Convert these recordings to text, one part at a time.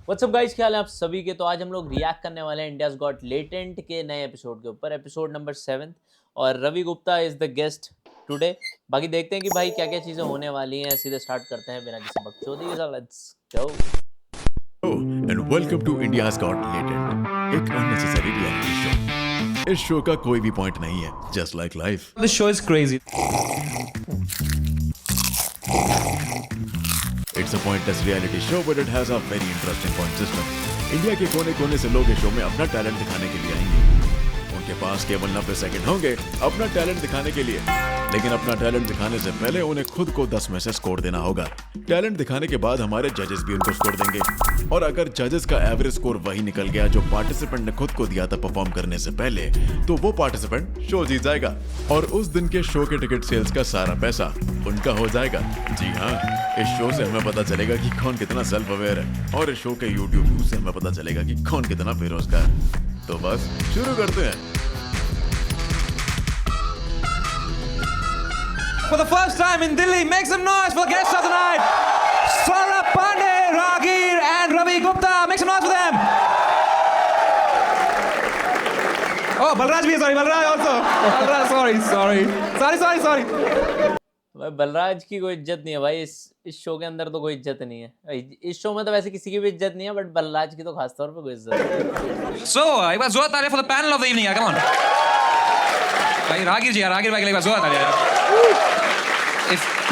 WhatsApp guys, क्या हाल है आप सभी के। तो आज हम लोग रिएक्ट करने वाले हैं इंडियाज गॉट लेटेंट के नए एपिसोड के ऊपर, एपिसोड नंबर 7। और Ravi Gupta is the guest today. बाकी देखते हैं कि भाई क्या क्या चीज़ें होने वाली हैं। सीधे स्टार्ट करते हैं बिना किसी बकचोदी के साथ। Let's go. and welcome to India's Got Latent, एक unnecessary reality show। इस शो का कोई भी पॉइंट नहीं है, just like life। This show is crazy. It's a pointless reality show, but it has a very interesting point system। India के कोने-कोने से लोग इस शो में अपना टैलेंट दिखाने के लिए आएंगे। उनके पास केवल 90 सेकंड होंगे अपना टैलेंट दिखाने के लिए, लेकिन अपना टैलेंट दिखाने से पहले उन्हें खुद को 10 में से स्कोर देना होगा। टैलेंट दिखाने के बाद हमारे जजेस भी उनको स्कोर देंगे, और अगर जजेस का एवरेज स्कोर वही निकल गया जो पार्टिसिपेंट ने खुद को दिया था परफॉर्म करने से पहले, तो वो पार्टिसिपेंट शो जीत जाएगा और उस दिन के शो के टिकट सेल्स का सारा पैसा उनका हो जाएगा। जी हाँ, इस शो से हमें पता चलेगा कि कौन कितना सेल्फ अवेयर है, और इस शो के यूट्यूब व्यूज से हमें पता चलेगा कि कौन कितना बेरोजगार। तो बस शुरू करते हैं। For the first time in Delhi, make some noise for the guests of the night. Saurabh Pandey, Ragir and Ravi Gupta. Make some noise for them. Oh, Balraj bhi hai, sorry, Balraj also. Balraj, sorry. भाई बलराज की कोई इज्जत नहीं है भाई। इस show के अंदर तो कोई इज्जत नहीं है। इस शो में तो वैसे किसी की भी इज्जत नहीं है, बट बलराज की तो खास तौर पे कोई इज्जत नहीं है। So, एक बार जोर तालियां for the panel of the evening, come on. भाई रागिर जी, रागिर भाई के लिए एक बार जोर तालियां।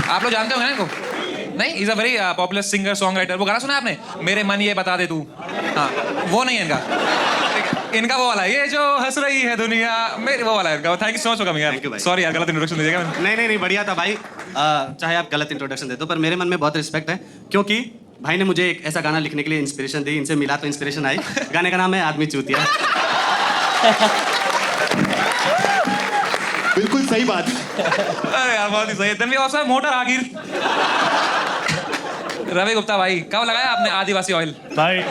आप लोग जानते होंगे ना इनको? नहीं, is a very popular singer song writer. वो गाना सुना आपने, मेरे मन ये बता दे तू? हाँ, वो नहीं है इनका वो वाला है, ये जो हंस रही है दुनिया मेरी, वो वाला है इनका। Thank you so much for coming यार। सॉरी यार, गलत इंट्रोडक्शन दीजिएगा मैंने। नहीं बढ़िया था भाई। चाहे आप गलत इंट्रोडक्शन दे दो, पर मेरे मन में बहुत रिस्पेक्ट है, क्योंकि भाई ने मुझे एक ऐसा गाना लिखने के लिए इंस्पिरेशन दी। इनसे मिला तो इंस्पिरेशन आई। गाने का नाम है आदमी चूतिया। बिल्कुल सही बात। अरे यार बहुत ही सही है। then we also have motor आगिर। रवि गुप्ता भाई, कब लगाया आपने आदिवासी ऑयल? भाई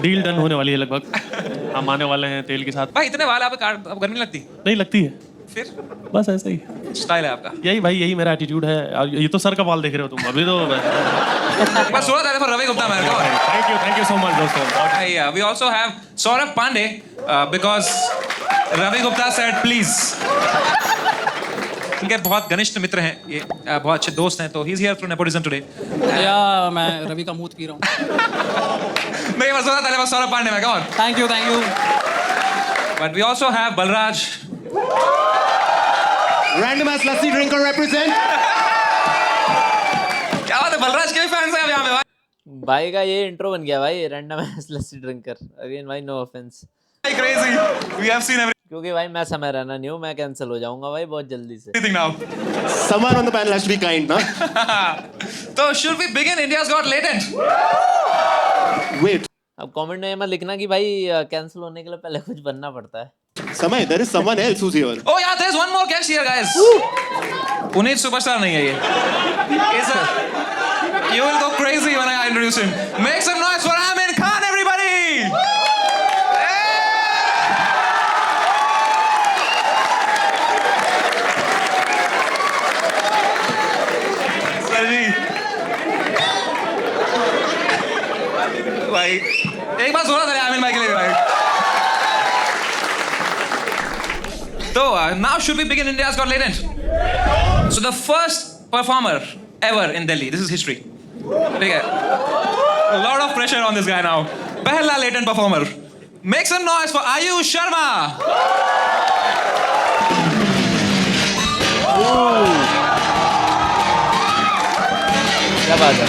डील डन होने वाली है लगभग। हम आने वाले हैं तेल के साथ। भाई इतने वाले आप काट, अब गर्मी लगती? नहीं लगती है, फिर बस ऐसा ही स्टाइल है आपका। यही भाई, यही मेरा एटीट्यूड है। और ये तो सर का बाल देख रहे हो तुम अभी तो। बस जोर तालियां for Ravi Gupta man. Thank you so much दोस्तों। We also have Saurabh Pandey because Ravi Gupta said please। इनके बहुत घनिष्ठ मित्र हैं ये, बहुत अच्छे दोस्त हैं, तो he's here through nepotism today। या मैं रवि का मूत पी रहा हूँ। नहीं, बस जोर तालियां for Saurabh Pandey man, come on। Thank you. But we also have Balraj। Random S lassi drinker represent. क्या बात है, बलराज के भी फैंस हैं यहाँ पे भाई। भाई का ये इंट्रो बन गया भाई, रैंडम लस्सी ड्रिंकर। अगेन भाई, no offence. Crazy, we have seen क्योंकि भाई मैं समय रहना नहीं हूँ, मैं कैंसिल हो जाऊंगा भाई बहुत जल्दी से। everything now। Someone on the panel has to be kind, ना? तो should we begin India's Got Latent? Wait, अब कमेंट में ये मत लिखना कि भाई कैंसिल होने के लिए पहले कुछ बनना पड़ता है। समय, there is someone else who's here. Oh yeah, there's one more guest here, guys। Puneet superstar नहीं है ये। You will go crazy when I introduce him। Make some noise for Amin Khan, everybody। Sir ji, भाई एक बार सुना था आमिर भाई के लिए भाई। So now should we begin India's Got Latent? So the first performer ever in Delhi, this is history। ठीक है, a lot of pressure on this guy now। पहला latent performer, make some noise for Ayush Sharma। क्या बात है।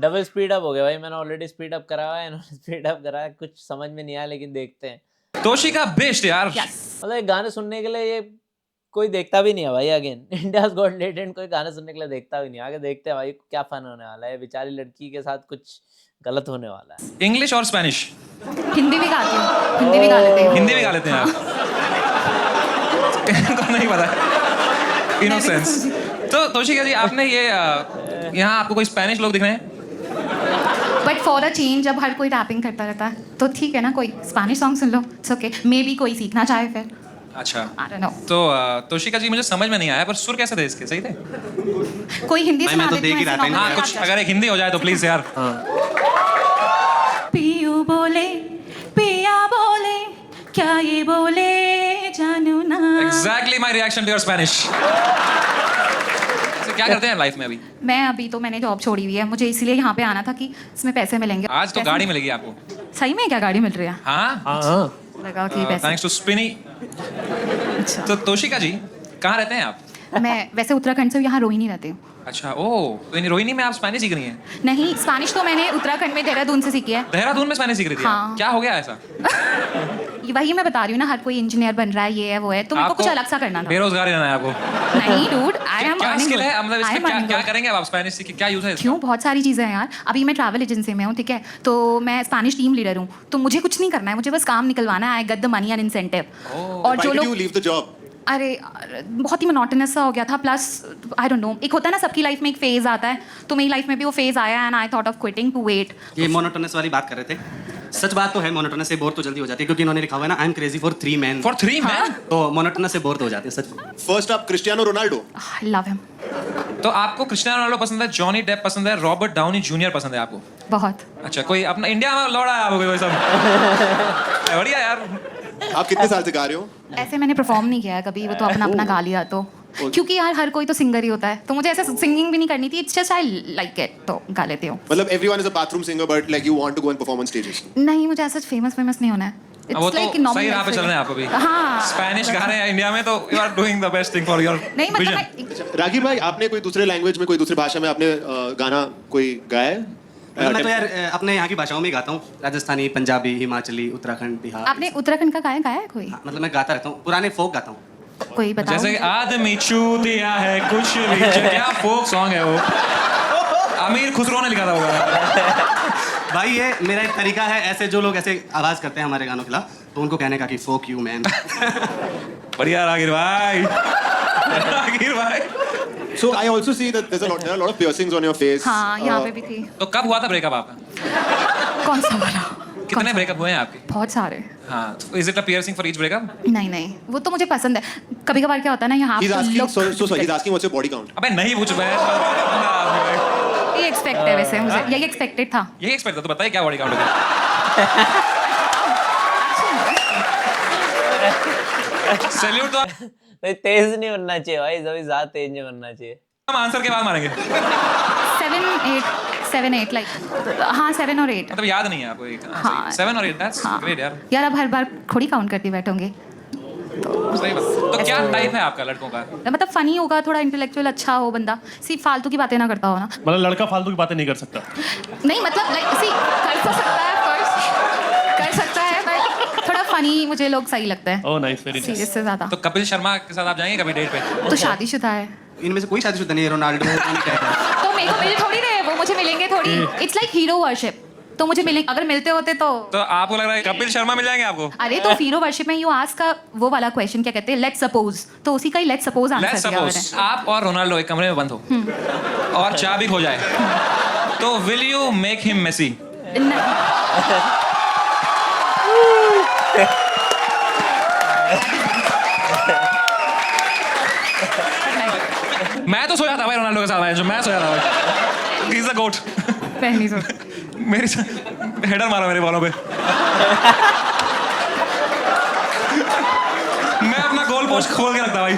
Double speed up हो गया भाई, मैंने ऑलरेडी स्पीड अप करा हुआ है, इन्होंने स्पीड अप करा है, कुछ समझ में नहीं आया लेकिन देखते हैं। तोशिका बेस्ट यार। मतलब ये गाने सुनने के लिए ये कोई देखता भी नहीं है भाई। अगेन इंडियाज गॉट लेटेंट कोई गाने सुनने के लिए देखता भी नहीं। आगे देखते हैं भाई क्या फन होने वाला है, बेचारी लड़की के साथ कुछ गलत होने वाला है। इंग्लिश और स्पेनिश? हिंदी भी गाती हूँ, हिंदी भी गा लेते हैं। हिंदी भी गा लेते हैं आप? इनको नहीं पता, इनोसेंस। तो तोशिका जी आपने ये यहाँ आपको कोई स्पेनिश लोग दिख रहे हैं? बट फॉर अ चेंज जब हर कोई रैपिंग करता रहता है तो ठीक है ना, कोई Spanish song soon low, it's okay. May be कोई सीखना चाहे फिर। अच्छा, आई डोंट नो। तो तोशिका जी मुझे समझ में नहीं आया पर सुर कैसे थे इसके, सही थे? कोई हिंदी भाई, सुना मैं तो देती देख हूँ ही ऐसे रहा था normal हाँ गा कुछ के। अगर एक हिंदी हो जाए तो प्लीज यार। पियू बोले, पिया बोले, क्या ये बोले जानू ना। Exactly my reaction to your Spanish. क्या करते हैं लाइफ में अभी? मैं अभी तो मैंने जॉब छोड़ी हुई है, मुझे इसीलिए यहाँ पे आना था कि इसमें पैसे मिलेंगे। आज तो पैसे- गाड़ी मिलेगी आपको। सही में क्या गाड़ी मिल रही है? हाँ, लगा कि पैसे। Thanks to Spinny. अच्छा। तो तोशिका जी कहाँ रहते हैं आप? मैं वैसे उत्तराखंड से हूँ, यहाँ रोहिणी रहती हूँ। अच्छा, ओह, तो इन रोहिणी में आप स्पेनिश सीख रही हैं? नहीं, स्पेनिश तो मैंने उत्तराखंड में देहरादून से सीखी है। देहरादून में स्पेनिश सीख रही थी हाँ। आप? क्या हो गया ऐसा? वही मैं बता रही हूँ ना, हर कोई इंजीनियर बन रहा है, ये है वो है, तो मेरे को कुछ अलग सा करना था। बेरोजगार ही रहना है आपको? नहीं डूड, आई एम क्या स्किल है मतलब इसमें, क्या क्या क्यों करेंगे अब आप स्पेनिश सीख के, क्या यूज है इसका? बहुत सारी चीज़ें हैं यार। अभी मैं ट्रैवल एजेंसी में हूँ, ठीक है, तो मैं स्पेनिश टीम लीडर हूँ, तो मुझे कुछ नहीं करना है, मुझे बस काम निकलवाना है। I get the money and incentive. और Why जो did लोग you leave the job? अरे बहुत ही मोनोटोनस सा हो गया था, प्लस आई डोंट नो, एक होता है ना सबकी लाइफ में एक फेज आता है, तो मेरी लाइफ में भी वो फेज आया and I thought of quitting to wait. ये मोनोटोनस वाली बात कर रहे थे। सच बात तो है, मोनोटोनस से बोर तो जल्दी हो जाती है, क्योंकि इन्होंने लिखा हुआ है ना, I am crazy for 3 men। For 3 men? तो मोनोटोनस से बोर तो हो जाते हैं सच। First up, Cristiano Ronaldo. Love him तो आपको क्रिस्टियानो रोनाल्डो पसंद है, जॉनी डेप पसंद है, रॉबर्ट डाउनी जूनियर पसंद है आपको? बहुत। अच्छा, कोई अपना इंडिया में लौड़ा है आपको कोई सब? बढ़िया यार। आप कितने साल से गा रहे हो? ऐसे मैंने परफॉर्म नहीं किया है कभी, वो तो अपना अपना गा लिया तो, क्योंकि यार हर कोई तो सिंगर ही होता है, तो मुझे ऐसे सिंगिंग भी नहीं करनी थी, it's just I like it, तो गा लेती हूँ। मतलब everyone is a bathroom singer, but like you want to go and perform on stages. नहीं, मुझे ऐसा फेमस नहीं होना है। वो तो सही राह पे चल रहे हैं आप अभी। हाँ। स्पेनिश गा रहे हैं इंडिया में, तो you are doing the best thing for your नहीं मतलब विजन। रागिर भाई, आपने कोई दूसरे लैंग्वेज में, कोई दूसरी भाषा में आपने गाना कोई गाया है? मैं तो यार अपने यहाँ की भाषाओं में ही गाता हूँ, राजस्थानी, पंजाबी, हिमाचली, उत्तराखंड, बिहार। आपने उत्तराखंड का गाया है कोई? हाँ, मतलब मैं गाता रहता हूँ, पुराने फोक गाता हूँ। कोई बताओ। जैसे कि आदमी छू दिया है कुछ भी, क्या फोक सॉन्ग है वो? अमीर खुसरो ने लिखा था वो गाना। भाई ये मेरा एक तरीका है, ऐसे जो लोग ऐसे आवाज करते हैं हमारे गानों के खिलाफ, तो उनको कहने का कि फोक यू मैन। बढ़िया रागिर भाई। रागिर भाई। So I also see that there are a lot of piercings on your face. हाँ, यहाँ पे भी थी। तो कब हुआ था ब्रेकअप आपका? कौन सा वाला? कितने ब्रेकअप हुए हैं आपके? बहुत सारे। हाँ, is it a piercing for each breakup? नहीं, वो तो मुझे पसंद है। कभी कभार क्या होता है ना, यहाँ He's asking, so sorry, he's asking what's your body count? अबे नहीं पूछ मैं। ये एक्सपेक्ट है वैसे, मुझे यही एक्सपेक्टेड था। यही एक्सपेक्ट था, तो बताइए क्या बॉडी काउंट होगा? सैल्यूट। तो नहीं, तेज नहीं बनना चाहिए भाई, कभी ज्यादा तेज नहीं बनना चाहिए। हम आंसर के बाद मारेंगे। 7 8 लाइक, हाँ 7 और 8। मतलब याद नहीं है आपको? एक हाँ। 7 और 8, दैट्स ग्रेट यार। यार अब हर बार थोड़ी काउंट करती बैठोगे। सही बात। तो क्या टाइप है आपका लड़कों का? मतलब फनी होगा, थोड़ा इंटेलेक्चुअल अच्छा हो बंदा, सिर्फ फालतू की बातें ना करता हो ना। मतलब लड़का फालतू की बातें नहीं कर सकता। नहीं मतलब लाइक सी कर तो सकता है, कर सकता है, बट थोड़ा फनी मुझे लोग सही लगता है। Oh nice, very nice. Serious से ज्यादा। तो कपिल शर्मा के साथ आप जाएंगे कभी डेट पे? तो शादीशुदा है, इनमें से कोई शादीशुदा नहीं है, रोनाल्डो। तो मेरे को मिल थोड़ी रहे, वो मुझे मिलेंगे थोड़ी। इट्स लाइक हीरो वर्शिप, तो मुझे मिलेंगे, अगर मिलते होते तो आपको लग रहा है कपिल शर्मा मिल जाएंगे आपको? अरे तो हीरो वर्शिप में यू आस्क का वो वाला क्वेश्चन क्या कहते हैं, लेट्स सपोज, तो उसी का ही लेट्स सपोज लेट्स आंसर दिया सपोज आप और रोनाल्डो एक कमरे में बंद हो और चाबी खो जाए, तो will you make him messy? मैं तो सोया था भाई रोनाल्डो के साथ भाई, जो मैं सोया था भाई। ही इज अ गोट। पहली सो मेरी हेडर मारा मेरे बालों पे। मैं अपना गोल पोस्ट खोल के रखता भाई।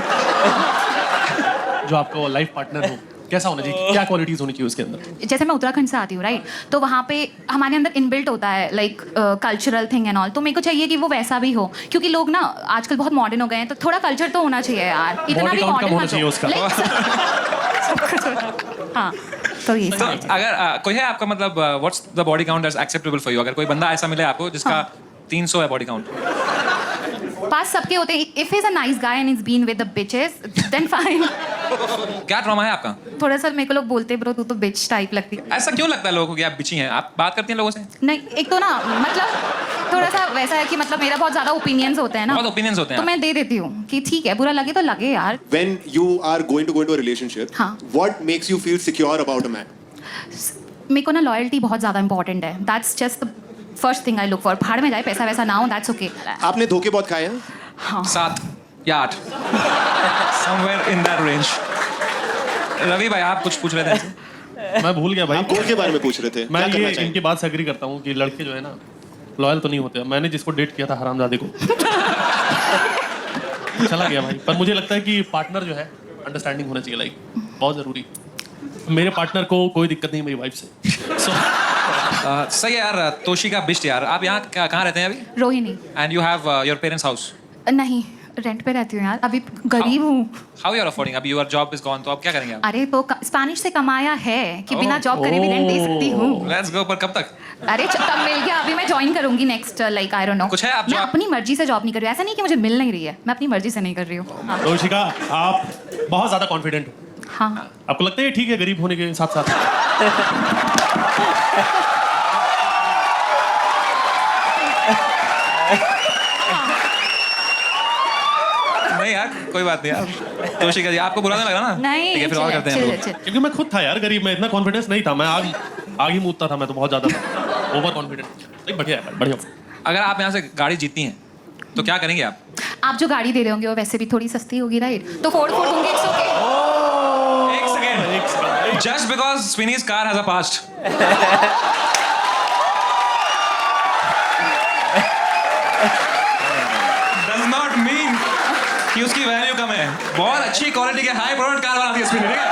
जो आपका लाइफ पार्टनर हो कैसा होना चाहिए, क्या क्वालिटीज होनी चाहिए उसके अंदर? जैसे मैं उत्तराखंड से आती हूँ राइट, तो वहाँ पे हमारे अंदर इनबिल्ट होता है like cultural thing and all, तो मेरे को चाहिए कि वो वैसा भी हो, क्योंकि लोग ना आजकल बहुत मॉडर्न हो गए हैं, तो थोड़ा कल्चर तो होना चाहिए यार, इतना Body भी count कम मॉडर्न होना चाहिए उसका। हाँ तो ये तो अगर कोई है आपका मतलब what's the body count that's acceptable for you? अगर कोई बंदा ऐसा मिले आपको जिसका 300 है बॉडी काउंट, पास सबके होते हैं. If is a nice guy and is been with the bitches then fine. क्या ट्रॉमा है आपका? थोड़ा सा मेरे को लोग बोलते ब्रो तू तो बिच टाइप लगती. ऐसा क्यों लगता है लोगों को कि आप बिची हैं? आप बात करती हैं लोगों से? नहीं, एक तो ना मतलब थोड़ा सा वैसा है कि मतलब मेरा बहुत ज्यादा ओपिनियंस होते हैं ना, बहुत ओपिनियंस होते हैं तो मैं दे देती हूँ कि ठीक है, बुरा लगे तो लगे यार. When you are going to go into a relationship, हाँ. what makes you feel secure about a man? मेरे को ना लॉयल्टी बहुत ज्यादा इंपॉर्टेंट है. That's just the first thing I look for. भाड़ में जाए, पैसा वैसा ना हो, दैट्स ओके. आपने धोखे बहुत खाए हैं? हाँ. 7 या 8 somewhere in that range. Ravi भाई आप कुछ पूछ रहे थे? मैं भूल गया भाई. आप गोल के बारे में पूछ रहे थे. मैं क्या करना ये चाहिए? इनकी बात से एग्री करता हूँ कि लड़के जो है ना लॉयल तो नहीं होते. मैंने जिसको डेट किया था हरामजादे को चला गया भाई. पर मुझे लगता है कि पार्टनर जो है अंडरस्टैंडिंग होना चाहिए. लाइक बहुत जरूरी. मेरे पार्टनर को कोई दिक्कत नहीं मेरी वाइफ से. So, सही है यार. तोशिका बिस्ट यार. आप यहाँ कहाँ रहते हैं अभी? Rohini. And you have your parents house? नहीं, रेंट पे रहती हूँ यार. अभी गरीब हूँ. How you are affording? अभी योर जॉब इज गॉन, तो आप क्या करेंगे आप? अरे तो स्पेनिश से कमाया है कि बिना जॉब करे भी रेंट दे सकती हूँ. Let's go. पर कब तक? अरे तब मिल गया. अभी मैं ज्वाइन करूंगी next like I don't no. कुछ है आप मैं जो अपनी मर्जी से जॉब नहीं कर रही हूँ. ऐसा नहीं कि मुझे मिल नहीं रही है, मैं अपनी मर्जी से नहीं कर रही हूँ. हाँ. तोशिका आप बहुत ज्यादा कॉन्फिडेंट हो. हाँ. आपको लगता है ठीक है गरीब होने के साथ साथ? नहीं यार, कोई बात नहीं यार. तोशिका जी आपको बुरा नहीं लगा ना? नहीं, ठीक है, फिर और करते हैं हम लोग. क्योंकि मैं खुद था यार गरीब. मैं इतना कॉन्फिडेंस नहीं था. मैं आग ही मूदता था. मैं तो बहुत ज्यादा ओवर कॉन्फिडेंट. बढ़िया है बढ़िया. अगर आप यहाँ से गाड़ी जीतती हैं तो क्या करेंगे आप? आप जो गाड़ी दे रहे होंगे वो वैसे भी थोड़ी सस्ती होगी राइट, तो फोर्ड होंगे. It's okay. एक सेकेंड. जस्ट बिकॉज स्विनीज car has a past does not mean कि उसकी वैल्यू कम है. बहुत अच्छी क्वालिटी के हाई प्रोडक्ट कार बनाती है स्विनी. ठीक है?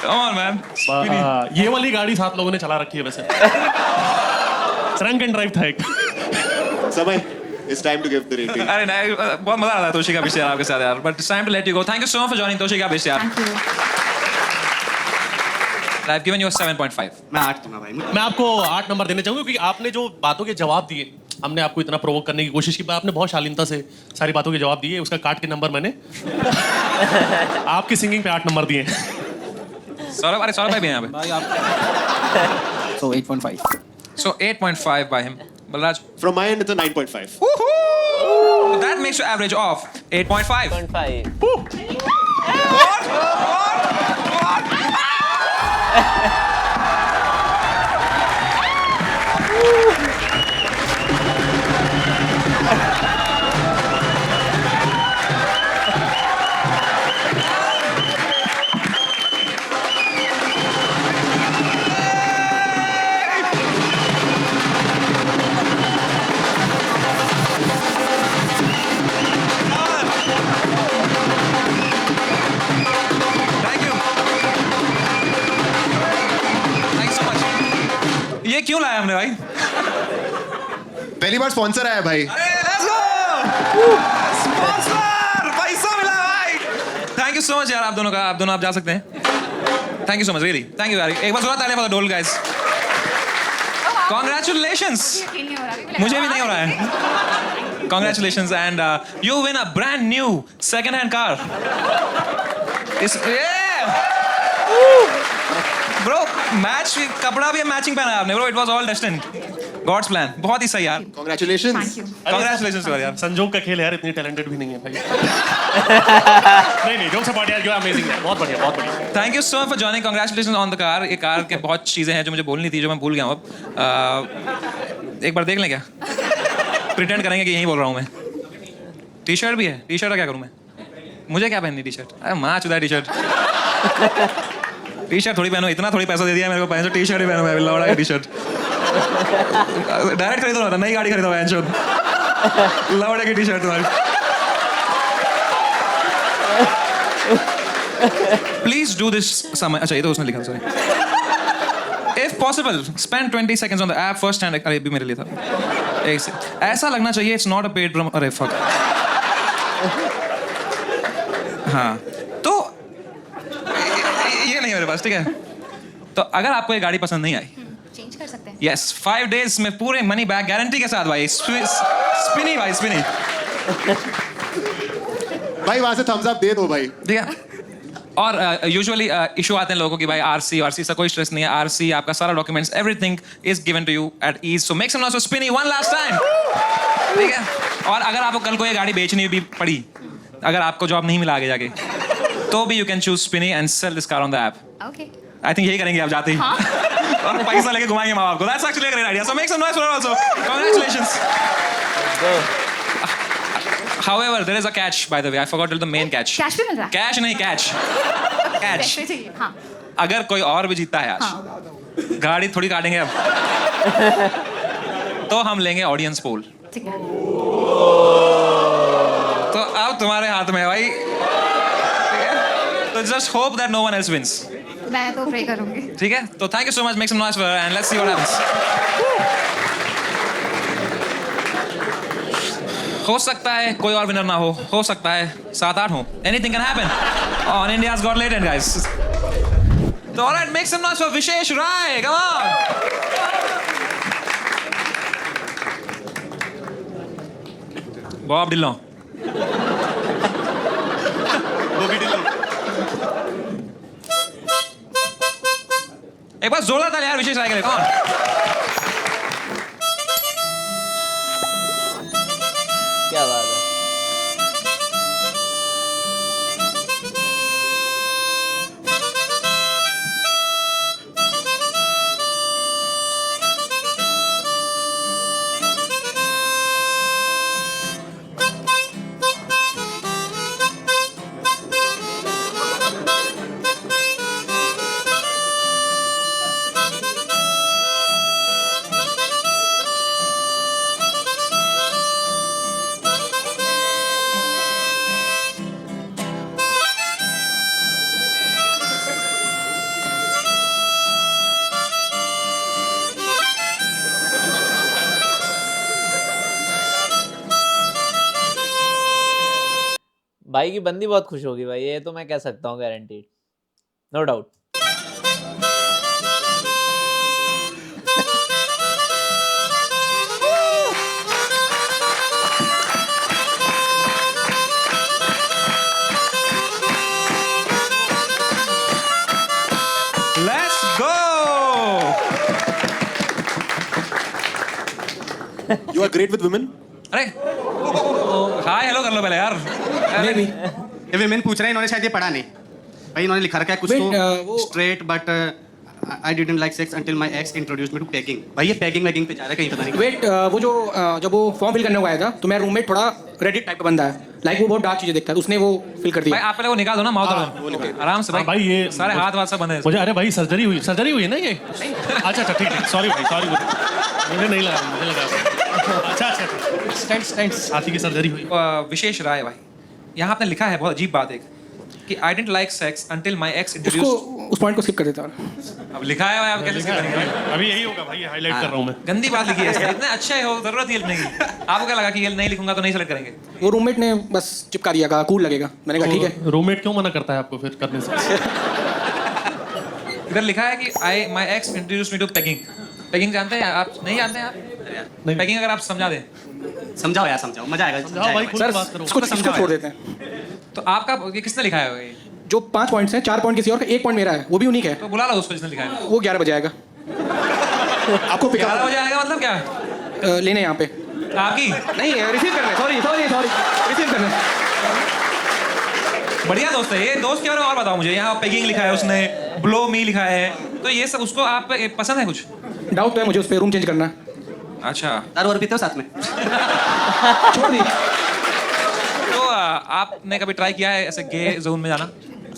Come on, man. ये वाली गाड़ी 7 लोगों ने चला रखी है वैसे. ट्रंक एंड ड्राइव था एक. समय. It's time to give the rating. अरे नहीं, बहुत मजा आ रहा है तोशिका बिस्ट यार आपके साथ यार. But it's time to let you go. Thank you so much for joining Toshika Bisht यार. Thank you. I've given you a 7.5. मैं 8 दूंगा भाई. मैं आपको 8 नंबर देना चाहूंगा क्योंकि आपने जो बातों के जवाब दिए, हमने आपको इतना प्रोवोक करने की कोशिश की, पर आपने बहुत शालीनता से सारी बातों के जवाब दिए. उसका काट के नंबर मैंने आपकी सिंगिंग पे 8 नंबर दिए. सौरभ, अरे सौरभ भाई भी हैं यहाँ पे. भाई आप तो 8.5. So 8.5 by him. Balraj. From my end, it's a 9.5. So that makes your average of 8.5. 5. Thank you. Thanks so much. ये क्यों लाया हमने भाई? पहली बार स्पॉन्सर आया भाई. अरे let's go! Sponsor! पैसा मिला भाई. Thank you so much यार आप दोनों का. आप दोनों आप जा सकते हैं. Thank you so much really. Thank you यार. एक बार जोरदार तालियां for the Dole guys. Congratulations. मुझे भी नहीं हो रहा है. Congratulations and you win a brand new second-hand car. Yeah! Bro, match कपड़ा भी मैचिंग पहना है आपने. Bro, it was all destined. God's plan. बहुत ही सही यार. Congratulations. Thank you. Congratulations यार. संजोग का खेल है यार. इतनी टैलेंटेड भी नहीं है भाई. नहीं जोक्स अपार्ट यार. यू आर अमेजिंग यार. बहुत बढ़िया बहुत बढ़िया. Thank you so much for joining. Congratulations on the car. ये कार के बहुत चीज़ें हैं जो मुझे बोलनी थी जो मैं भूल गया हूँ अब. एक बार देख लें क्या? प्रिटेंड करेंगे कि यही बोल रहा हूँ मैं. टी शर्ट भी है. टी शर्ट का क्या करूँ मैं? मुझे क्या पहननी टी शर्ट? अरे माँ चुदा टी शर्ट. टी शर्ट थोड़ी पहनो. इतना थोड़ी पैसा दे दिया मेरे को. पहन टी शर्ट ही पहनो. मैं लौड़ा की टी शर्ट डायरेक्ट खरीदो ना. नई गाड़ी खरीदो. पहन लौड़ा की टी शर्ट तुम्हारी. Please do this समय. अच्छा ये तो उसने लिखा. Sorry. If possible, spend 20 seconds on the app first and अरे भी मेरे लिए था. एक से ऐसा लगना चाहिए it's not a paid drum. अरे fuck. हाँ तो मेरे पास, ठीक है? तो अगर आपको ये गाड़ी पसंद नहीं आई, चेंज कर सकते हैं. यस 5 days में पूरे मनी बैक गारंटी के साथ भाई, स्पिनी भाई, स्पिनी, भाई वहां से थम्स अप दे दो भाई. ठीक है? और यूजुअली इशू आते हैं लोगों की भाई आरसी से कोई स्ट्रेस नहीं है. आरसी आपका सारा documents everything is given to you at ease. So make some noise for Spinny one last time, ठीक है? और अगर आपको कल को ये गाड़ी बेचनी भी पड़ी, अगर आपको जॉब नहीं मिला आगे जाके, तो भी you can choose Spinny and sell this car on the app. Okay. I think यही करेंगे आप जाते ही. और पैसा लेके घुमाएंगे माँ बाप को. That's actually a great idea. So make some noise for also. Congratulations. However, there is a catch, by the way. I forgot to tell the main catch. Cash भी मिल रहा है. Cash नहीं, catch. Catch. कैश भी चाहिए. हाँ. अगर कोई और भी जीतता है आज, गाड़ी थोड़ी काटेंगे अब, तो हम लेंगे ऑडियंस पोल. ठीक है. तो अब तुम्हारे हाथ में है भाई, ठीक है? तो just hope that no one else wins. मैं तो प्रे करूंगी. ठीक है? तो thank you so much. Make some noise for her and let's see what happens. हो सकता है कोई और विनर ना हो सकता है 7-8 हो. Anything can happen on India's Got Talent, guys. So alright, make some noise for Vishesh Rai. Come on. Bob Dillon. एक बार जोरदार ताली यार विशेष राय के लिए. कौन? क्या बात है. भाई की बंदी बहुत खुश होगी भाई, ये तो मैं कह सकता हूँ guaranteed, no doubt. Let's go. You are great with women. अरे हाय हेलो कर लो पहले यार. May be. ये विमेन पूछ रहे हैं, इन्होंने शायद ये पढ़ा नहीं भाई. इन्होंने लिखा रखा है कुछ Wait, तो वो- straight but I didn't like sex until my ex introduced me to pegging. भाई ये पैगिंग वैगिंग पे जा रहा है कहीं, पता नहीं. वेट, वो जो जब वो फॉर्म फिल करने को आया था तो मेरा रूममेट थोड़ा रेडिट टाइप का बंदा है. लाइक वो बहुत डार्क चीजें देखता है, तो उसने वो फिल कर भाई दिया. आप पहले वो निकाल दो ना माउथ ऑर्गन आराम से. हाँ, भाई ये सारे हाथ वाथ सब बंद है. मुझे, अरे भाई सर्जरी हुई है ना ये. अच्छा ठीक है, सॉरी भाई, सॉरी. मुझे नहीं लगा, मुझे लगा. अच्छा स्टैंड्स. हाथी की सर्जरी हुई. विशेष राय भाई, यहाँ आपने लिखा है बहुत अजीब बात एक, कि आई didn't like sex until my x उसको इंट्रोड्यूस्ड. उस पॉइंट को स्किप कर देता हूँ. अब लिखा है भाई, आप कैसे skip करेंगे भाई? अभी यही होगा भाई, हाईलाइट कर रहा हूँ मैं. गंदी बात लिखी है इसमें. इतने अच्छे हो, जरूरत ही नहीं की. आपको क्या लगा कि ये नहीं लिखूंगा तो नहीं सेलेक्ट करेंगे? वो रूममेट ने बस चिपका दिया, कहा कूल लगेगा. मैंने कहा ठीक है. रूममेट क्यों मना करता है आपको फिर करने से? इधर लिखा है कि I my ex introduced me to pegging. Pegging जानते हैं आप? नहीं जानते हैं आप? नहीं. पेगिंग अगर आप समझा दें समझाओ यार, समझाओ, मजा आएगा. समझाओ भाई, खुल के सर बात करो. इसको छोड़ देते हैं. तो आपका ये किसने लिखा है ये? जो 5 पॉइंट्स हैं, 4 पॉइंट किसी और का, 1 पॉइंट मेरा है, वो भी यूनिक है. तो बुला लो उसको जिसने लिखा है. वो 11 बजे आएगा. आपको पिक 11 बजे आएगा मतलब क्या? लेने यहाँ पे. आपकी नहीं, रिसीव करने. सॉरी रिसीव करने. बढ़िया दोस्त है ये. दोस्त के बारे में और बताओ मुझे. यहाँ पेगिंग लिखा है उसने, ब्लो मी लिखा है, तो ये सब उसको आप पसंद है कुछ? डाउट तो है मुझे उस पर, रूम चेंज करना. अच्छा. दारू और पीते हो साथ में? छोड़ दी. तो आपने कभी ट्राई किया है ऐसे गे जोन में जाना?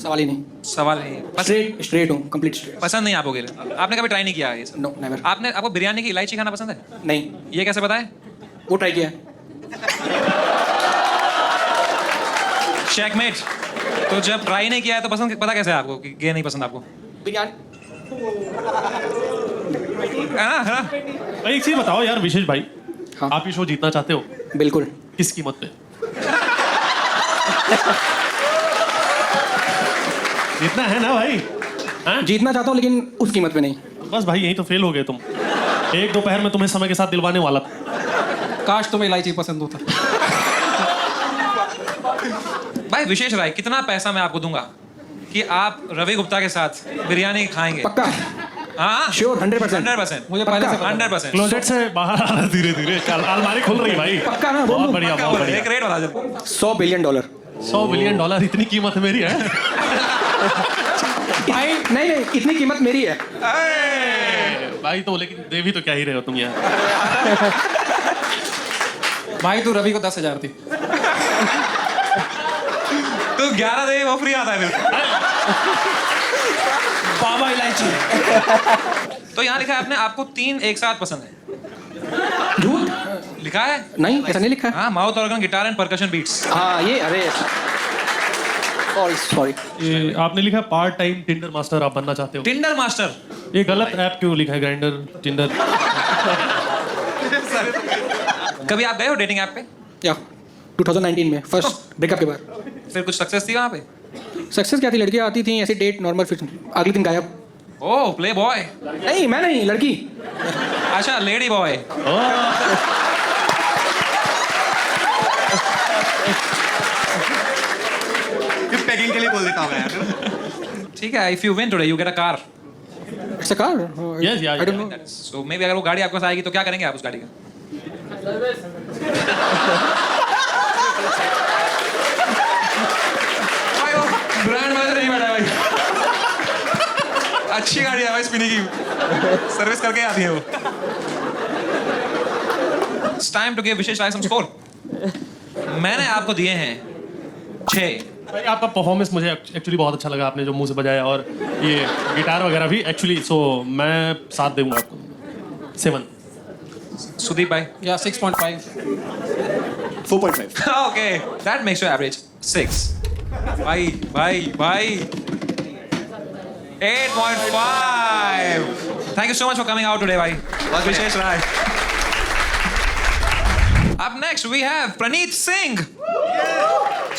सवाल ही नहीं. सवाल नहीं. स्ट्रेट हूँ, कंप्लीट स्ट्रेट. पसंद नहीं आपको गेले? आपने कभी ट्राई नहीं किया ये सब? No, never. आपने आपको बिरयानी की इलायची खाना पसंद है? नहीं, ये कैसे पता है? वो ट्राई किया. चेकमेट. तो जब ट्राई नहीं किया है तो पसंद पता कैसे है आपको कि गे नहीं पसंद आपको? बिरयानी. है ना? भाई एक चीज बताओ यार विशेष भाई, हाँ. आप ये शो जीतना चाहते हो? बिल्कुल. किस कीमत पे? जीतना है ना भाई. हाँ? जीतना चाहता हूँ लेकिन उस कीमत पे नहीं। बस भाई यही तो फेल हो गए तुम। एक दोपहर में तुम्हें समय के साथ दिलवाने वाला था। काश तुम्हें इलायची पसंद होता। भाई विशेष राय, कितना पैसा मैं आपको दूंगा कि आप रवि गुप्ता के साथ बिरयानी खाएंगे? पक्का? हाँ श्योर 100%। 100%। मुझे पहले से पता। 100%। क्लोजेट से बाहर आ रहा धीरे धीरे, अलमारी खुल रही भाई। पक्का ना? बहुत बढ़िया, बहुत बढ़िया। एक रेट बता दो। $100 बिलियन। $100 बिलियन, इतनी कीमत मेरी है? भाई नहीं, इतनी कीमत मेरी है। भाई तो लेकिन दे भी तो क्या ही रहे हो तुम यार। भाई तू रवि को 10,000 दी। तो 11 दे, वो फ्री आता है फिर। बाबा इलायची। तो यहाँ लिखा है आपने, आपको 3 एक साथ पसंद है। झूठ लिखा है? नहीं, ऐसा नहीं लिखा है। हाँ, mouth organ, guitar and percussion beats. हाँ ये, अरे सॉरी। ये आपने लिखा पार्ट टाइम टिंडर मास्टर आप बनना चाहते हो। Tinder master? ये गलत ऐप क्यों लिखा है? Grinder, Tinder. कभी आप गए हो डेटिंग ऐप पे? या 2019 में फर्स्ट ब्रेकअप के बाद। फिर कुछ सक्सेस थी वहाँ पे? सक्सेस क्या थी? लड़कियाँ आती थी ऐसे डेट नॉर्मल, फिर अगले दिन गायब। ओह, प्ले बॉय। नहीं मैं नहीं, लड़की। अच्छा, लेडी बॉय। पैकिंग के लिए बोल देता हूँ यार। ठीक है, if you win today you get a car. It's a car. Yes, yeah, I don't no. So may be अगर वो गाड़ी आपके पास आएगी तो क्या करेंगे आप उस गाड़ी का? भाई वो ब्रांड मैनेजर नहीं बैठा है भाई। अच्छी गाड़ी है भाई, स्पिनी की सर्विस करके आती है वो। It's time to give wishes Rai some score। मैंने आपको दिए हैं 6। भाई आपका परफॉर्मेंस मुझे एक्चुअली बहुत अच्छा लगा, आपने जो मुंह से बजाया और ये गिटार वगैरह भी एक्चुअली। सो मैं 7 दूंगा आपको। 7। सुदीप भाई? या 6.5। 4.5. Okay, that makes your average 6. Bye. 8.5. Thank you so much for coming out today, bhai. Vishesh Rai. Up next we have Praneet Singh.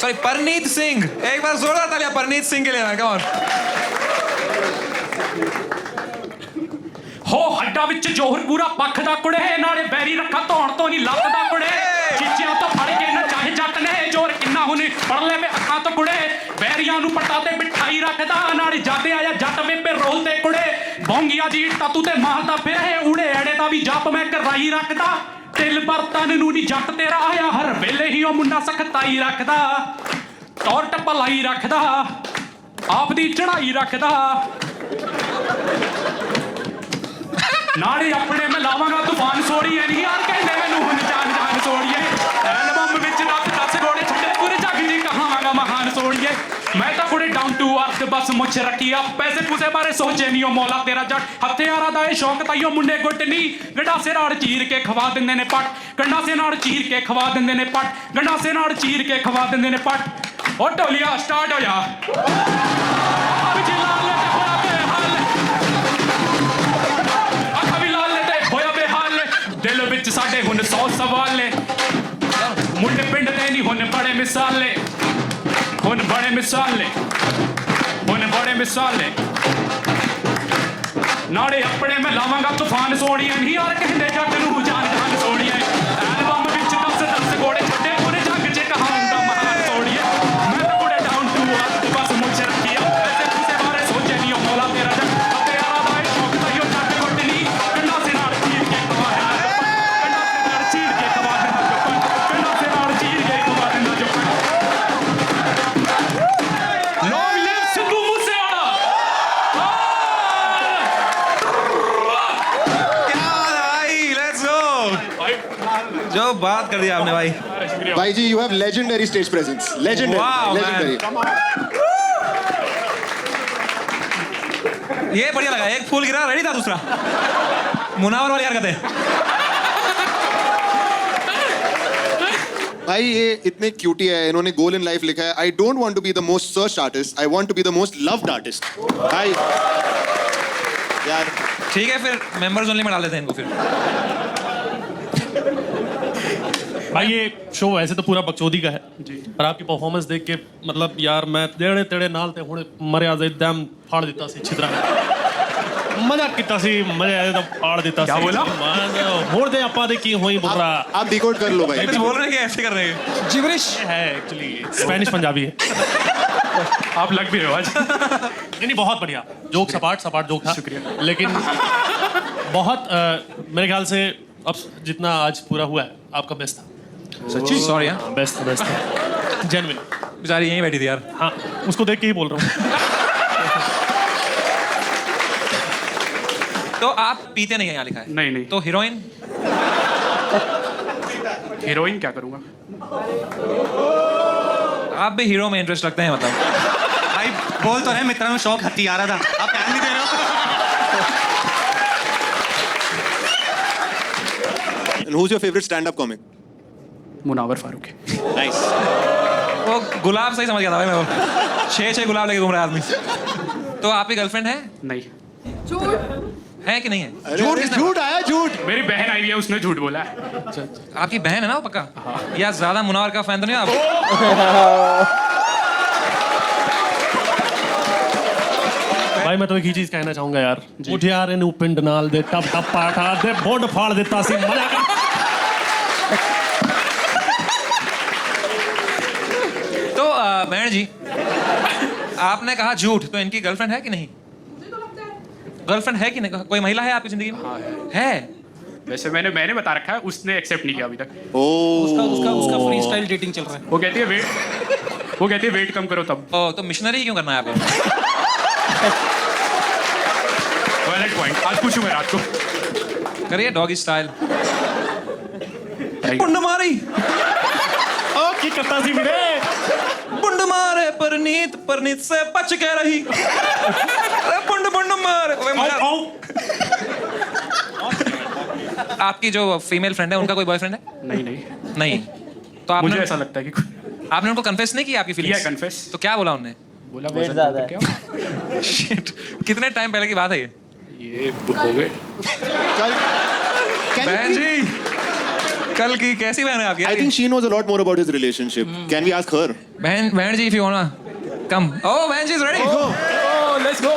Sorry, Parneet Singh. एक बार जोरदार तालियां परनीत सिंह के लिए, come on. ਹੋ ਹੱਡਾਂ ਵਿੱਚ ਜੋਹਰ ਪੂਰਾ ਪੱਖ ਦਾ ਕੁੜੇ ਨਾਲੇ ਬੈਰੀ ਰੱਖਾ ਧੌਣ ਤੋਂ ਨਹੀਂ ਲੱਭਦਾ ਕੁੜੇ ਚੀਚਿਆਂ ਤੋਂ ਫੜ ਕੇ ਨਾ ਚਾਹੇ ਜੱਟ ਨੇ ਜੋਰ ਕਿੰਨਾ ਹੁਣੇ ਫੜ ਲੈ ਵੇ ਅੱਖਾਂ ਤੋਂ ਕੁੜੇ ਬੈਰੀਆਂ ਨੂੰ ਪਟਾ ਤੇ ਬਿਠਾਈ ਰੱਖਦਾ ਨਾਲੇ ਜਾਦੇ ਆਇਆ ਜੱਟ ਵੇ ਪੇ ਰੋਲ ਤੇ ਕੁੜੇ ਬੌਂਗੀਆਂ ਜੀ ਟਾਤੂ ਤੇ ਮਾਰਦਾ ਫਿਰੇ ਊੜੇ ਐੜੇ ਦਾ ਵੀ ਜੱਪ ਮੈਂ ਕਰਾਈ ਰੱਖਦਾ ਤਿਲ ਬਰਤਨ ਨੂੰ ਨਹੀਂ ਜੱਟ ਤੇਰਾ ਆਇਆ ਹਰ ਵੇਲੇ ਹੀ ਉਹ ਮੁੰਡਾ ਸਖਤਾਈ ਰੱਖਦਾ ਟੌਰ ਟਪਲਾਈ ਰੱਖਦਾ ਆਪ ਦੀ ਚੜਾਈ ਰੱਖਦਾ ਨਾਲੇ ਆਪਣੇ ਮੈਂ ਲਾਵਾਂਗਾ ਤੂਫਾਨ ਸੋੜੀਏ ਨਹੀਂ ਯਾਰ ਕਹਿੰਦੇ ਮੈਨੂੰ ਹੁਣ ਜਾਨ ਸੋੜੀਏ ਐਲਬਮ ਵਿੱਚ 10 ਗੋੜੇ ਛੱਡੇ ਪੂਰੇ ਜੱਗ ਜੀ ਕਹਾਵਾਂਗਾ ਮਹਾਨ ਸੋੜੀਏ ਮੈਂ ਤਾਂ ਕੁੜੇ ਡਾਊਨ ਟੂ ਅਰਥ ਬਸ ਮੁੱਛ ਰੱਖੀ ਆ ਪੈਸੇ ਪੂਸੇ ਬਾਰੇ ਸੋਚੇ ਨਹੀਂ ਉਹ ਮੌਲਾ ਤੇਰਾ ਜੱਟ ਹਥਿਆਰਾਂ ਦਾ ਇਹ ਸ਼ੌਕ ਤਾਈਓ ਮੁੰਡੇ ਗੁੱਟ ਨਹੀਂ ਗੰਡਾਸੇ ਨਾਲ ਚੀਰ ਕੇ ਖਵਾ ਦਿੰਦੇ ਨੇ ਪੱਟ ਗੰਡਾਸੇ ਨਾਲ ਚੀਰ ਕੇ ਖਵਾ ਦਿੰਦੇ ਨੇ ਪੱਟ ਗੰਡਾਸੇ ਨਾਲ ਚੀਰ ਕੇ ਖਵਾ ਦਿੰਦੇ ਨੇ ਪੱਟ ਉਹ ਢੋਲੀਆ ਸਟਾਰਟ ਹੋਇਆ ਦਿਲ ਵਿੱਚ ਸਾਡੇ ਹੁਣ 100 ਸਵਾਲੇ ਮੁੰਡੇ ਪਿੰਡ ਦੇ ਨਹੀਂ ਹੁਣ ਬੜੇ ਮਿਸਾਲੇ ਹੁਣ ਬੜੇ ਮਿਸਾਲੇ ਹੁਣ ਬੜੇ ਮਿਸਾਲੇ ਨਾਲੇ ਆਪਣੇ ਮੈਂ ਲਾਵਾਂਗਾ ਤੂਫਾਨ ਸੋੜੀਆਂ ਨਹੀਂ ਯਾਰ ਕਹਿੰਦੇ ਜੱਟ ਨੂੰ ਜਾਨ ਸੋੜੀਏ ਐਲਬਮ ਵਿੱਚ 10 ਗੋੜੇ ਛੱਡੇ ਪੂਰੇ ਜੱਗ 'ਚ ਕਹਾਉਂਦਾ ਮਹਾਨ ਸੋੜੀਏ ਮੈਂ ਤਾਂ ਕੁੜੇ ਡਾਊਨ ਟੂ ਅਰਥ ਬਸ ਮੁੱਛ ਰੱਖੀ ਆ ਐਸੇ ਕਿਸੇ ਬਾਰੇ ਸੋਚੇ ਨਹੀਂ ਉਹ ਮੌਲਾ ਤੇਰਾ ਜੱਟ ਹਥਿਆਰਾਂ ਦਾ ਇਹ ਸ਼ੌਕ ਤਾਈਓ ਜੱਟ ਗੁੱਟ ਨਹੀਂ ਗੰਡਾਸੇ ਨਾਲ ਚੀਰ ਕੇ ਖਵਾ जो बात कर दिया आपने भाई। भाई जी, you have legendary stage presence. Legendary. Wow, legendary. ये बढ़िया लगा, एक फूल गिरा रेडी था, दूसरा मुनावर वाली हरकत है। भाई ये इतने क्यूटी है, इन्होंने गोल इन लाइफ लिखा है, I don't want to be the most searched artist, I want to be the most loved artist. भाई यार ठीक है, फिर मेंबर्स ओनली में डाल देते हैं इनको फिर। भाई ये शो वैसे तो पूरा बकचोदी का है जी, पर आपकी परफॉर्मेंस देख के मतलब यार मैं तेड़े तेड़े नाल ते हुणे मर्यादा एकदम फाड़ देता सी अच्छी तरह मजाक किता सी मजा फाड़ देता क्या सी बोला? होड़ दे आपा दे की होई बुरा आप डिकोड कर लो भाई कुछ बोल रहे हैं कि ऐसे कर रहे हैं जिब्रिश है एक्चुअली स्पेनिश पंजाबी है आप लग भी रहे हो आज। नहीं बहुत बढ़िया जोक सपाट जोक था शुक्रिया। लेकिन बहुत मेरे ख्याल से अब जितना आज पूरा हुआ है आपका बेस्ट था सच्ची सॉरी यार बेस्ट था जेन्युइन बेचारी यहीं बैठी थी यार हाँ उसको देख के ही बोल रहा हूँ तो आप पीते नहीं है यहाँ लिखा है नहीं नहीं तो हीरोइन हीरोइन क्या करूंगा? आप भी हीरो में इंटरेस्ट रखते हैं मतलब भाई बोल तो रहे मित्रों में शौक हत्ती आ रहा था, आप ध्यान नहीं दे रहे हो। And who's your favorite stand-up comic? Munawar Farooqui. Nice. वो गुलाब सही समझ गया था भाई मैं वो 6 गुलाब लेके घूम रहा है आदमी तो आपकी गर्लफ्रेंड है नहीं, है कि नहीं है अरे झूठ आया झूठ. मेरी बहन आई है, उसने झूठ बोला है। आपकी बहन है ना वो पक्का या ज्यादा मुनावर का फैन तो नहीं है आप भाई मैं तो एक ही चीज कहना चाहूंगा यार मुठियारे नु पिंड नाल दे टप टप पाठा दे बोंड फाड़ देता सी मजा कर तो बहन जी आपने कहा झूठ तो इनकी गर्लफ्रेंड है कि नहीं गर्लफ्रेंड है कि नहीं कोई महिला है आपकी जिंदगी में हाँ है वैसे मैंने बता रखा है, उसने एक्सेप्ट नहीं किया अभी तक। उसका फ्री स्टाइल डेटिंग चल रहा है। वो कहती है वेट कम करो तब। तो मिशनरी क्यों करना है आपको वैलिड पॉइंट, आज पूछूं मैं रात को। करिए डॉगी स्टाइल Right. पुंड मारी ओ की करता सी मेरे पुंड मारे परनीत से बच के रही अरे पुंड मारे ओए मजा आओ आपकी जो फीमेल फ्रेंड है उनका कोई बॉयफ्रेंड है नहीं तो आपने मुझे ऐसा लगता है कि आपने उनको कन्फेस नहीं किया आपकी किया फीलिंग्स कन्फेस। तो क्या बोला उन्होंने बोला वेट वजन ज्यादा बढ़ गया। Shit. कितने टाइम पहले की बात है ये हो गए। बहन जी कल की कैसी बहन है आपकी I think she knows a lot more about his relationship. Can we ask her? बहन जी if you wanna come oh बहन जी is ready let's go.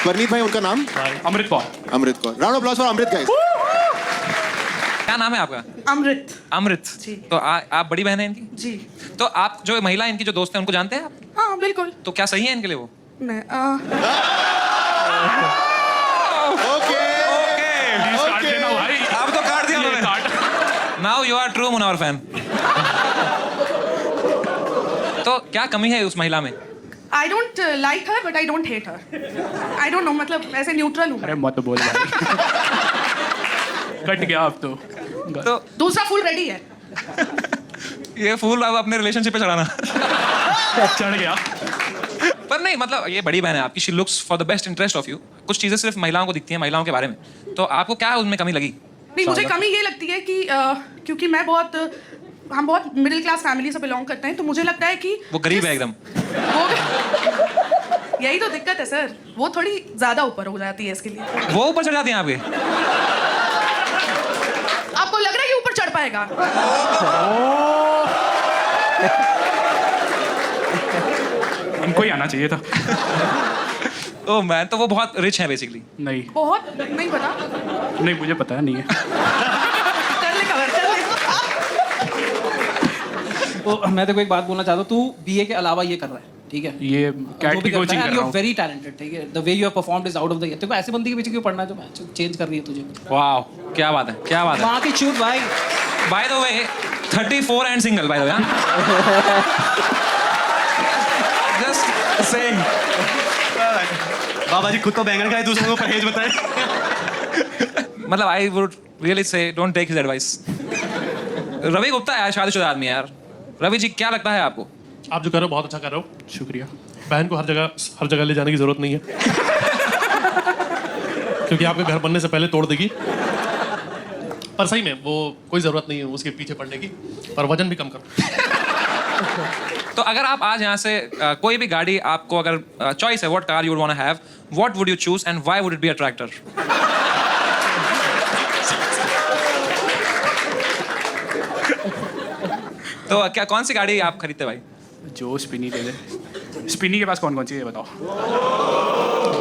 Parneet भाई उनका नाम Amrit Kaur. Amrit Kaur. Round of applause for Amrit guys. क्या नाम है आपका अमृत तो आप बड़ी बहन है इनकी जी तो आप जो महिला इनकी जो दोस्त है उनको जानते हैं आप हाँ बिल्कुल तो क्या सही है इनके लिए वो Okay. प्लीज काट देना भाई। अब तो काट दिया ये उन्होंने काट। Now you are true Munawar fan तो क्या कमी है उस महिला में I don't like her but I don't hate her I don't know मतलब ऐसे न्यूट्रल हूँ अरे मत बोल भाई। कट गया अब तो। तो दूसरा फुल रेडी है ये फूल अब अपने रिलेशनशिप पे चढ़ाना चढ़ गया। पर नहीं मतलब ये बड़ी बहन है आपकी she looks for the best interest of you कुछ चीजें सिर्फ महिलाओं को दिखती हैं महिलाओं के बारे में तो आपको क्या उनमें कमी लगी नहीं मुझे कमी ये लगती है कि क्योंकि हम बहुत मिडिल क्लास फैमिली से बिलोंग करते हैं तो मुझे लगता है कि वो गरीब है एकदम यही तो दिक्कत है सर वो थोड़ी ज्यादा ऊपर हो जाती है इसके लिए वो ऊपर चढ़ जाती हैं आपके आपको लग रहा है कि ऊपर चढ़ पाएगा इनको ही आना चाहिए था। ओह मैन तो वो बहुत रिच है बेसिकली नहीं बहुत नहीं पता नहीं मुझे पता नहीं है। कर ले कवर कर ले तो मैं तेरे को एक बात बोलना चाहता हूँ, तू बीए के अलावा ये कर रहा है, ठीक है? ये कैट की कोचिंग कर रहा यू हूँ। वेरी टैलेंटेड, ठीक है? The way you have performed is out of the year. तेरे को ऐसे बंदे के पीछे क्यों पढ़ना है जो मैच चेंज कर रही है तुझे? वाओ क्या बात है क्या बात है मां की चूत भाई। By the way 34 and single by the way just saying बाबा जी खुद तो बैंगन खाए दूसरों को परहेज बताए। मतलब I would really say don't take his advice Ravi Gupta यार शादीशुदा आदमी है यार रवि जी क्या लगता है आपको आप जो कर रहे हो बहुत अच्छा कर रहे हो शुक्रिया। बहन को हर जगह ले जाने की जरूरत नहीं है क्योंकि आपके घर बनने से पहले तोड़ देगी पर सही में वो कोई जरूरत नहीं है उसके पीछे पड़ने की और वजन भी कम करो तो अगर आप आज यहाँ से कोई भी गाड़ी आपको अगर चॉइस है what car you would want to have what would you choose and why would it be a tractor तो क्या कौन सी गाड़ी आप खरीदते भाई? जो स्पिनी दे दे। स्पिनी के पास कौन कौन सी है ये बताओ।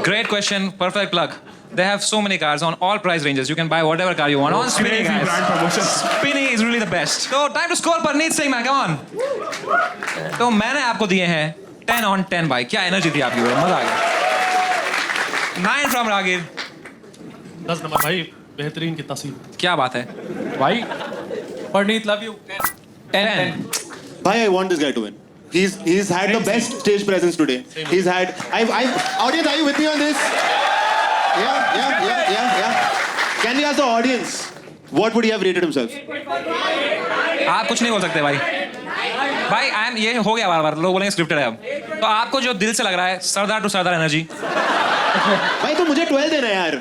Great question, perfect plug. They have so many cars on all price ranges. You can buy whatever car you want on Spinny, Crazy guys. brand promotion. Spinny is really the best. So time to score Parneet Singh, man. Come on. तो मैंने आपको दिए हैं 10 on 10 भाई. क्या energy थी आपकी भाई, मजा आ गया. 9 from Ragir. 10 नंबर भाई, बेहतरीन कितना सी. क्या बात है भाई Parneet love you. 10. Bhai, I want this guy to win. He's had the best stage presence today. He's had. Audience, are you with me on this? Yeah. Can we ask the audience what would he have rated himself? आप कुछ नहीं बोल सकते भाई. भाई I am ये हो गया बार लोग बोलेंगे स्क्रिप्टेड है अब. तो आपको जो दिल से लग रहा है सरदार टू सरदार एनर्जी. भाई तो मुझे 12 देना है यार.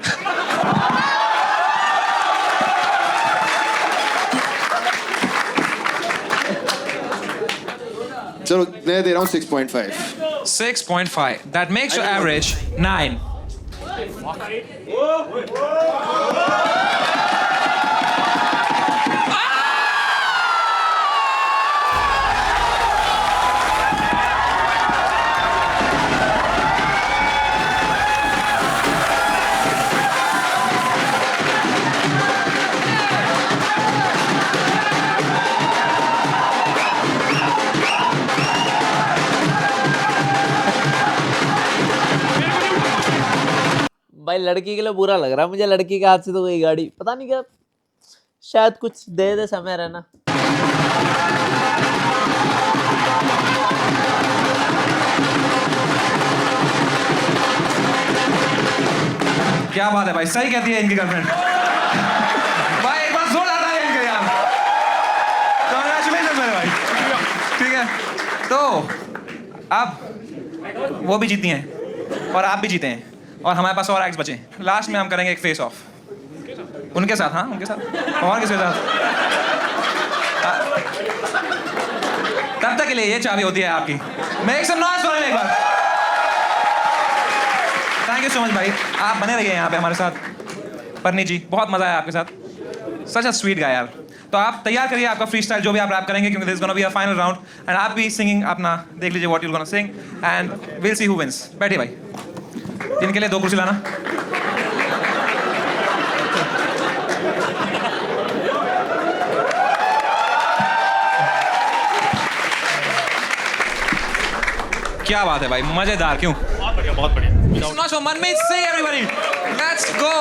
चलो मैं दे रहा हूँ 6.5. 6.5. That makes your average 9. भाई लड़की के लिए बुरा लग रहा है मुझे. लड़की के हाथ से तो गई गाड़ी. पता नहीं क्या, शायद कुछ दे समय रहना. क्या बात है भाई, सही कहती है इनकी गर्लफ्रेंड. भाई एक बार जोर आता है इनके यार. कांग्रेचुलेशन मेरे भाई. ठीक है तो अब वो भी जीती हैं और आप भी जीते हैं और हमारे पास और एक्स बचे. लास्ट में हम करेंगे एक फेस ऑफ उनके साथ. हाँ उनके साथ और किसके साथ. तब तक के लिए ये चाबी होती है आपकी. Make some noise for him एक बार. थैंक यू सो मच भाई, आप बने रहिए यहाँ पे हमारे साथ. परनीत जी बहुत मजा आया आपके साथ. सच अ स्वीट गाय यार. तो आप तैयार करिए आपका फ्री स्टाइल जो भी आप रैप करेंगे क्योंकि this is gonna be a final round and आप भी सिंगिंग अपना देख लीजिए what you gonna sing and will see who wins. बैठिए भाई. इनके लिए 2 कुर्सी लाना. क्या बात है भाई, मजेदार. क्यों? बहुत बढ़िया, बहुत बढ़िया. So Manmeet Singh everybody. Let's go.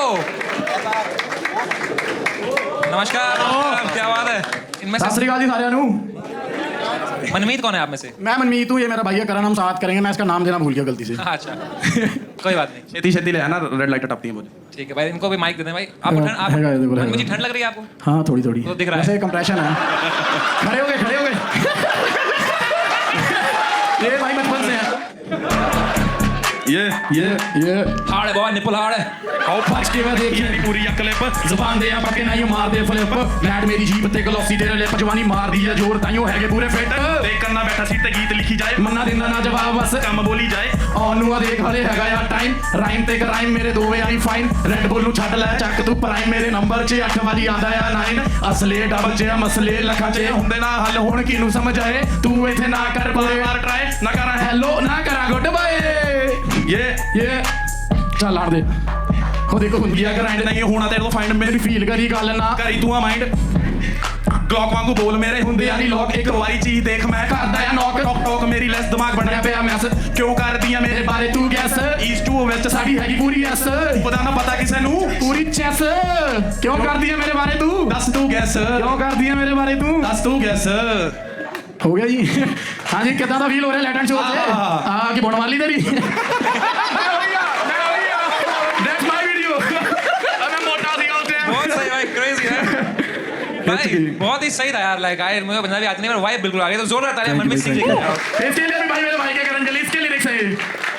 नमस्कार. क्या बात है. इनमें सत श्री अकाल जी साਰਿਆਂ ਨੂੰ. मनमीत कौन है आप में से? मैं मनमीत हूँ, ये मेरा भाई है करण. हम साथ करेंगे. मैं इसका नाम देना भूल गया गलती से. अच्छा कोई बात नहीं. छेती छेती ले आना, रेड लाइट टपती है मुझे. ठीक है भाई, इनको भी माइक दे दें भाई. आपको ठंड, आप मनमीत जी ठंड लग रही है आपको? हाँ थोड़ी थोड़ी तो दिख रहा है. वैसे कंप्रेशन है. खड़े हो गए ये भाई बचपन से है. ये हार्ड है बाबा, निपल हार्ड है. आओ फच के मैं देखी पूरी क्लिप. जुबान दे पक्के ना ये मार दे फ्लिप. मैट मेरी जीप ते ग्लॉसी तेरे लिप. जवानी मार दी है जोर ताइयो हैगे पूरे फिट. देख करना बैठा सीट ते गीत लिखी जाए. मन्ना दिंदा ना जवाब बस काम बोली जाए. ओनू देख हले हैगा यार टाइम. राइम ते कराइम मेरे 2 वे आई फाइन. रेड बुल नु छੱਡ ਲੈ ਚੱਕ ਤੂੰ ਪ੍ਰਾਈਮ. ਮੇਰੇ ਨੰਬਰ 'ਚ 8 ਵਾਰੀ ਆਂਦਾ ਆ 9. ਅਸਲੇ ਡਬਲ 'ਚ ਮਸਲੇ ਲੱਖਾਂ 'ਚ ਹੁੰਦੇ ਨਾ ਹੱਲ. ਹੁਣ ਕਿਨੂੰ ਸਮਝ ਆਏ ਤੂੰ ਇੱਥੇ ਨਾ ਕਰ ਬਾਰ ਟਰਾਈ. ਨਾ ਕਰਾਂ ਹੈਲੋ ਨਾ ਕਰਾਂ ਗੁੱਡ ਬਾਏ. ये चल लाड़ दे. हो देखो ਹੁੰਦੀ ਆ ਗ੍ਰਾਈਂਡ ਨਹੀਂ ਹੋਣਾ ਤੇਰੇ ਤੋਂ ਫਾਈਂਡ. ਮੇਰੀ ਫੀਲ ਕਰੀ ਗੱਲ ਨਾ ਕਰੀ ਤੂੰ ਆ ਮਾਈਂਡ. ਕਲੌਕ ਵਾਂਗੂ ਬੋਲ ਮੇਰੇ ਹੁੰਦੇ ਆ ਨਹੀਂ ਲੋਕ. ਇੱਕ ਵਾਰੀ ਚੀਜ਼ ਦੇਖ ਮੈਂ ਕਰਦਾ ਆ ਨੌਕ. ਟੋਕ ਮੇਰੀ ਲੈਸ ਦਿਮਾਗ ਬਣਿਆ ਪਿਆ ਮੈਸ. ਕਿਉਂ ਕਰਦੀ ਆ ਮੇਰੇ ਬਾਰੇ ਤੂੰ ਗੈਸ. ਈਸਟ ਟੂ ਵੈਸਟ ਸਾਡੀ ਹੈਗੀ ਪੂਰੀ ਐਸ. ਪਤਾ ਨਾ ਪਤਾ ਕਿਸੇ ਨੂੰ ਪੂਰੀ ਚੈਸ. ਕਿਉਂ ਕਰਦੀ ਆ ਮੇਰੇ ਬਾਰੇ ਤੂੰ ਦੱਸ ਤੂੰ ਗੈਸ. ਕਿਉਂ ਕਰਦੀ ਆ ਮੇਰੇ ਬਾਰੇ ਤੂੰ ਦੱਸ ਤੂੰ ਗੈਸ. हो गया जी. हाँ जी कितना दा फील हो रहा है लैटन शो से? हाँ कि बोन वाली तेरी. That's my video. मैं मोटा सी होते हैं. बहुत सही भाई, क्रेजी है भाई. बहुत ही सही था यार. लाइक आई मुझे पंजाबी आती नहीं पर वाइब बिल्कुल आ गई. तो जोरदार तालियां मनमीत सिंह जी के लिए. इसके लिए भी भाई मेरे भाई के करण जली इसके लिरिक्स है.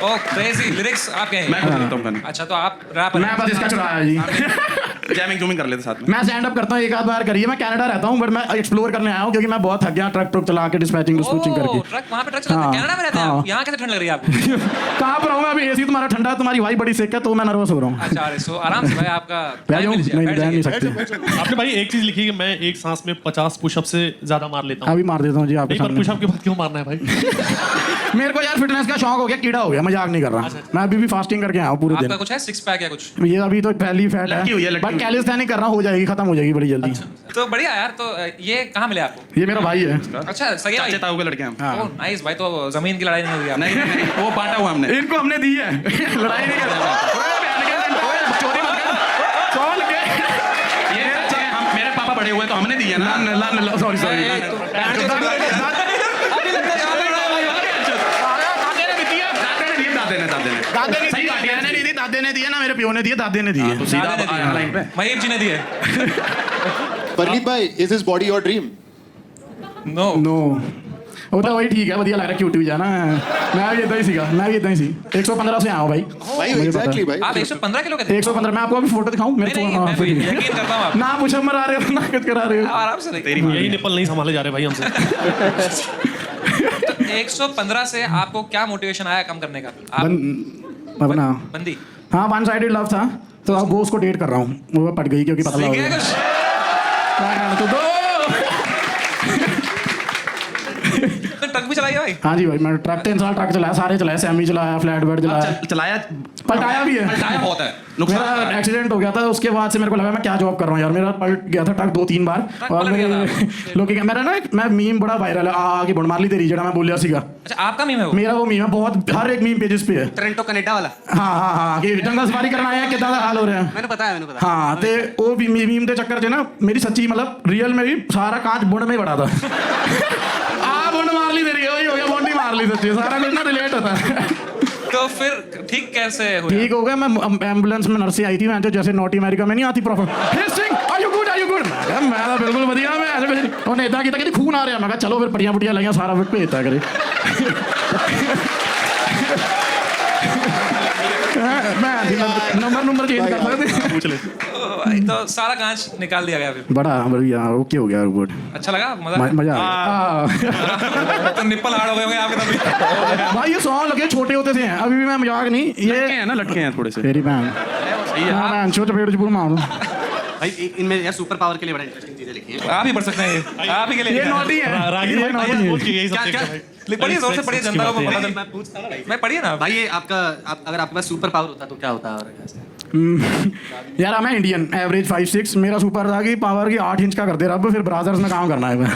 ओह क्रेजी लिरिक्स आपके हैं. मैं खुद लिखता हूँ. अच्छा तो आप रैप. मैं बस इसका चुराया जी. जैमिंग जूमिंग कर लेते साथ में। मैं स्टैंड अप करता हूँ, एक आध बार करिए। मैं कनाडा रहता हूँ बट मैं एक्सप्लोर करने आया हूँ क्योंकि मैं बहुत थक गया ट्रक चला के डिस्पैचिंग करके। ट्रक वहाँ पे ट्रक चलाते हैं, हाँ, कनाडा में रहते हैं हाँ। आप? यहाँ कैसे ठंड लग रही है आपको? कहाँ पर हूँ मैं अभी? एसी तुम्हारा ठंडा है, तुम्हारी वाइफ बड़ी सेक है तो मैं नर्वस हो रहा हूँ। अच्छा अरे सो आराम से भाई आपका बैठ time जाऊँ? मिल जाएगा, नहीं बैठ बैठ नहीं जाइए। सकते। आपने भाई एक चीज लिखी है कि मैं एक सांस में 50 पुशअप से ज्यादा मार लेता हूँ। अभी मार देता हूँ जी आपके नहीं, पर सामने। पुशअप के बाद क्यों मारना है भाई? मेरे को यार फिटनेस का शौक हो गया, कीड़ा हो गया, मजाक नहीं कर रहा। मैं अभी भी फास्टिंग करके आया हूँ पूरे आपका दिन। कुछ है सिक्स पैक या कुछ? ये अभी तो पहली फैट लड़की हुई है, है लड़की बट हुई है। कैलिस्थेनिक कर रहा हूँ, हो जाएगी, खत्म हो जाएगी बड़ी जल्दी। तो बढ़िया यार। तो ये कहाँ मिले आपको? ये मेरा भाई है। अच्छा सही चाचे ताऊ के लड़के हैं। ओह नाइस भाई। तो जमीन की लड़ाई नहीं हुई आपकी? नहीं वो बांटा हुआ हमने। इनको हमने दी है, लड़ाई नहीं कर चोरी मत कर। कौन के? ये हम मेरे पापा बड़े हुए तो हमने दिया ना। Sorry sorry. दादे ने दिए ना, मेरे पियो ने दिए, दादे ने दिए। तो सीधा लाइन पे महीप जी ने दिए। परनीत भाई, is this body your dream? No no वो तो वही ठीक है, बढ़िया लग रहा है, क्यूट भी जाना। मैं भी इतना ही सीखा, मैं भी इतना ही सी 115 से आया हूँ भाई। भाई एग्जैक्टली भाई। आप 115 किलो के थे? 115। मैं आपको अभी फोटो दिखाऊं मेरे नहीं, फोन? मैं भी यकीन करता हूँ आप। ना पुशअप मरा रहे हो ना कुछ करा रहे हो। आराम से देखिए। यही निपल नहीं संभाले जा रहे भाई हमसे। तो 115 से आपको क्या मोटिवेशन आया कम करने का? आप अपना बंदी हाँ वन साइडेड लव था तो अब वो उसको डेट कर रहा हूँ, वो पट गई क्योंकि पतला हो सीख गए गया। कुछ? तो दो। तो ट्रक भी चलाइए भाई। हाँ जी भाई, मैं ट्रक 3 साल ट्रक चलाया, सारे चलाया, सेमी चलाया, फ्लैट बेड चलाया, चलाया पलटाया भी है। पलटाया बहुत है मेरा एक्सीडेंट हो गया था, उसके बाद से मेरे को लगा मैं क्या जॉब कर रहा हूँ यार। मेरा पलट गया था ट्रक 2-3 बार और पलट गया मेरे लोग मेरा ना मैं मीम बड़ा वायरल है, आगे बुढ़ मार ली तेरी जड़ा मैं बोलिया सीगा। अच्छा आपका मीम है वो? मेरा वो मीम है, बहुत हर एक मीम पेजेस पे है। टोरंटो कनाडा वाला। हाँ हाँ हाँ, कि जंगल सफारी करना आया कितना हाल हो रहे हैं। मैंने बताया मैंने बताया। हाँ ते वो भी मीम के चक्कर से ना मेरी सच्ची मतलब रियल में भी सारा कांच बुढ़ में ही बड़ा था। बुढ़ मार ली मेरी, वही हो गया, बुढ़ नहीं मार ली सच्ची, सारा कुछ ना रिलेट होता है। तो फिर ठीक कैसे हुआ? ठीक हो गया। मैं एम्बुलेंस में नर्सें आई थी, मैं तो जैसे नॉटी अमेरिका में नहीं आती proper, hey Singh are you good मैं तो बिल्कुल बढ़िया। मैं ऐसे कुछ उन्होंने इतना किया कि खून आ रहा है। मैं कहा चलो फिर पटियां पुटियां लगे, सारा फिर भेजता करे। मैं नंबर चेंज कर सकते पूछ ले। तो सारा कांच निकाल दिया गया फिर? बड़ा बढ़िया, ओके हो गया रिपोर्ट। अच्छा लगा? मजा मजा आ गया। तो निप्पल हार्ड हो गए होंगे आपके तभी। भाई ये सॉन्ग लगे छोटे होते थे, अभी भी मैं मजाक नहीं, ये है ना, लटके हैं थोड़े से। तेरी बहन मैं छोटे पेड़ चुप मारूं। भाई इनमें यार सुपर पावर के लिए बड़ा इंटरेस्टिंग चीजें लिखी हैं। आप ही पढ़ सकते हैं ये। आप ही के लिए ये नॉटी है, रागिर ये भाई नॉटी बोल है। के यही सब क्या देखते क्या हैं भाई। पढ़िए, जोर से पढ़िए, जनता को पता चल। मैं पूछता ना भाई। मैं पढ़िए ना। भाई ये अगर आपके पास सुपर पावर होता तो क्या होता? और यार मैं इंडियन एवरेज 5'6", मेरा सुपर था कि पावर की 8 इंच का कर दे रब, फिर ब्रादर्स में काम करना है मैं।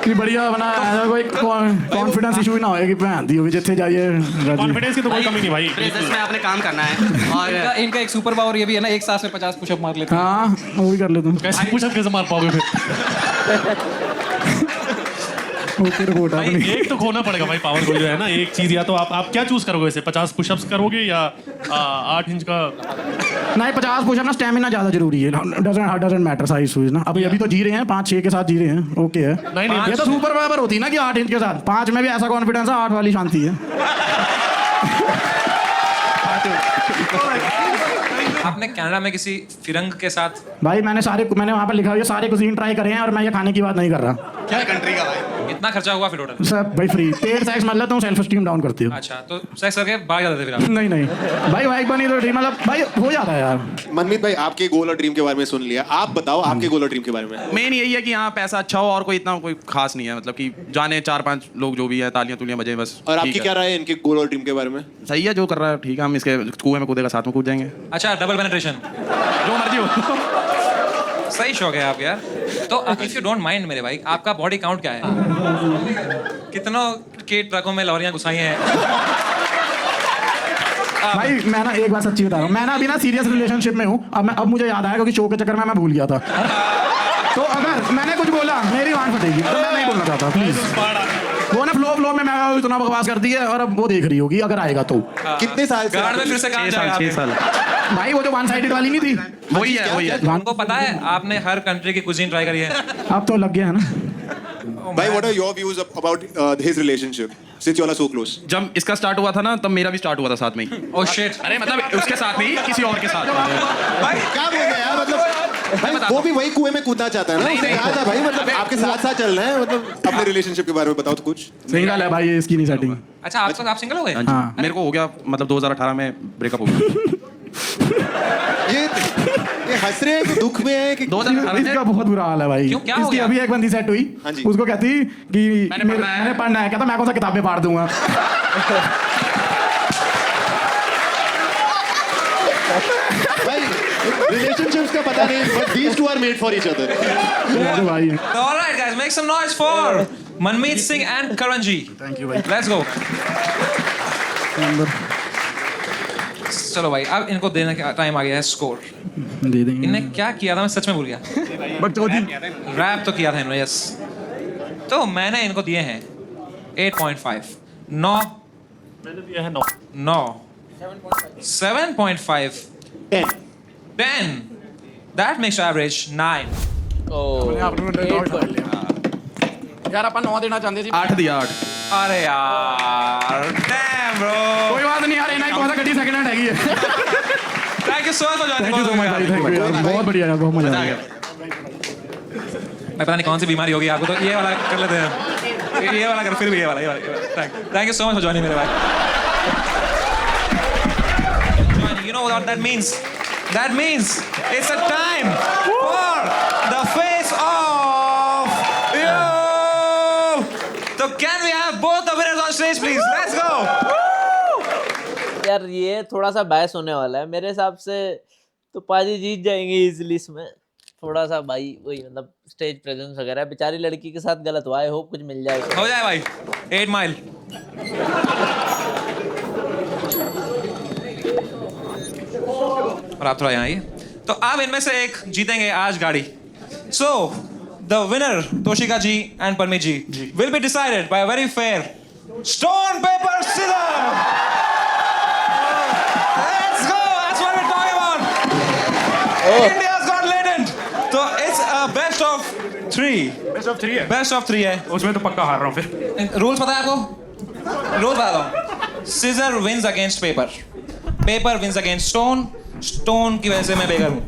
कि बढ़िया बना ऐसा कोई कॉन्फिडेंस इशू ना होए कि भैन दी होगी जिथे जाइए। कॉन्फिडेंस की तो कोई कमी नहीं भाई। प्रेजेंस में आपने काम करना है। और इनका एक सुपर पावर ये भी है ना, एक सांस में 50 पुशअप मार लेते हैं। हाँ वो भी कर लेता हूँ। कैसे पुशअप कैसे मार पाओगे फिर? ओके रिपोर्ट भाई अपनी। एक तो खोना पड़ेगा भाई पावर को जो है ना, एक चीज। या तो आप क्या चूज करोगे वैसे, 50 पुशअप्स करोगे या 8 इंच का? नहीं 50 पुशअप ना स्टेमिना ज्यादा जरूरी है, डजंट मैटर साइज सुइज ना। अभी तो जी रहे हैं 5-6 के साथ जी रहे हैं, ओके है। नहीं ये तो सुपर पावर होती है ना कि 8 इंच के साथ, 5 में भी ऐसा कॉन्फिडेंस है, 8 वाली शांति है। आपने कनाडा में किसी फिरंग के साथ? भाई मैंने वहाँ पर लिखा हुआ है सारे कुजीन ट्राई करे हैं और मैं ये खाने की बात नहीं कर रहा। क्या कंट्री का भाई? इतना खर्चा हुआ फिर टोटल? सब भाई फ्री, पेड सेक्स मत लेता हूँ, सेल्फ स्टीम डाउन करती हूँ। अच्छा तो सेक्स करके भाग जाते थे फिर आप? नहीं नहीं भाई वाइफ बनी तो मतलब भाई हो जाता है यार। मनमीत भाई, आपके गोल और ड्रीम के बारे में सुन लिया, आप बताओ आपके गोल और ड्रीम के बारे में। मेन यही है कि हाँ पैसा अच्छा हो और कोई इतना कोई खास नहीं है, मतलब कि जाने 4-5 लोग जो भी है, तालियां तुलियां बजे बस। और आपकी ठीक है। क्या राय है इनके गोल और ड्रीम के बारे में? सही है जो कर रहा है, ठीक है। हम इसके कुएं में कूदेगा, साथ में कूद जाएंगे, अच्छा डबल पेनिट्रेशन जो मर्जी हो। सही शौक है आप यार। तो इफ यू डोंट माइंड मेरे भाई, आपका बॉडी काउंट क्या है? कितनों के ट्रकों में लौरियां घुसाई हैं? भाई मैं ना एक बात सच्ची बता रहा हूँ, मैं ना अभी ना सीरियस रिलेशनशिप में हूँ। अब मुझे याद आया क्योंकि शो के चक्कर में मैं भूल गया था। तो अगर मैंने कुछ बोला मेरी वान फटेगी, तो मैं नहीं बोलना चाहता प्लीज। वो ना फ्लो में मैं इतना बकवास कर दी है और अब वो देख रही होगी अगर आएगा तो। कितने साल से? गार्ड में फिर से काम जाएगा 6 साल। भाई वो जो वन साइडेड वाली नहीं थी, वही है। आपको पता है आपने हर कंट्री की कुजीन ट्राई करी है? अब तो लग गया है ना। Bhai, what are your views about his relationship? Since you all are so close. जब इसका स्टार्ट हुआ था ना तब मेरा भी स्टार्ट हुआ था साथ में ही Oh shit. अरे मतलब उसके साथ नहीं किसी और के साथ भाई क्या बोल रहे हैं यार, मतलब भाई वो भी वही कुएं में कूदना चाहता है ना, उसने कहा था भाई मतलब आपके साथ साथ चल रहे हैं, मतलब अपने रिलेशनशिप के बारे में बताओ तो कुछ। सिंगल है भाई, इसकी नहीं सेटिंग। अच्छा आप सिंगल हो गए? हाँ। मेरे को हो गया मतलब 2018 में ब्रेकअप हो गया। ये हंस रहे हैं कि दुख में है कि 2018 इसका बहुत बुरा हाल है भाई। क्यों, क्या हो इसकी गया? अभी एक बंदी सेट हुई, हाँ जी। उसको कहती कि मैंने पढ़ना है, कहता मैं कौन सा किताबें पाड़ दूंगा। भाई रिलेशनशिप्स का पता नहीं, but these two are made for each other. भाई So, all right, guys, make some noise for Manmeet Singh and Karan Ji. Thank you भाई। Let's go. चलो भाई, अब इनको देने का टाइम आ गया है स्कोर। दे देंगे। इनने क्या किया था मैं सच में भूल गया। रैप तो किया था इन्होंने, यस। तो मैंने इनको दिए हैं 8.5, 9 मैंने दिया है 9। 9 7.5 10 that makes your average 9 यार अपन 9 देना चाहते थे। 8 दिया 8। अरे यार damn bro कोई बात नहीं यार, इन्हें कौन सा गड्डी सेकंड हैंड हैगी है। thank you so much for joining thank you so much भाई, थैंक यू यार, बहुत बढ़िया यार, बहुत मजा आ गया। मैं पता नहीं कौन सी बीमारी होगी आपको, तो ये वाला कर लेते हैं, ये वाला कर, फिर भी ये वाला thank you so much for joining मेरे भाई। You know what that means? That means it's a time for the face off. Yo! So can we have both the winners on stage, please? Let's go. यार ये थोड़ा सा बहस होने वाला है मेरे हिसाब से, तो पाजी जीत जाएंगे इजीली इसमें। थोड़ा सा भाई वही मतलब स्टेज प्रेजेंस वगैरह, बेचारी लड़की के साथ गलत हुआ, आई होप कुछ मिल जाए। हो जाए भाई 8 माइल। और आप थोड़ा यहाँ आइए। तो आप इनमें से एक जीतेंगे आज गाड़ी। So the winner Toshika ji and Parmeet ji will be decided by very fair stone paper scissor. Let's go, that's what we are talking about. India's got legend. तो it's a best of 3। Best of 3 है। बेस्ट ऑफ 3 है। उसमें तो पक्का हार रहा हूँ फिर। रूल्स पता है आपको? रूल्स बता दो। Scissor wins against paper, paper wins against stone, stone की वजह से मैं बेगर हूँ।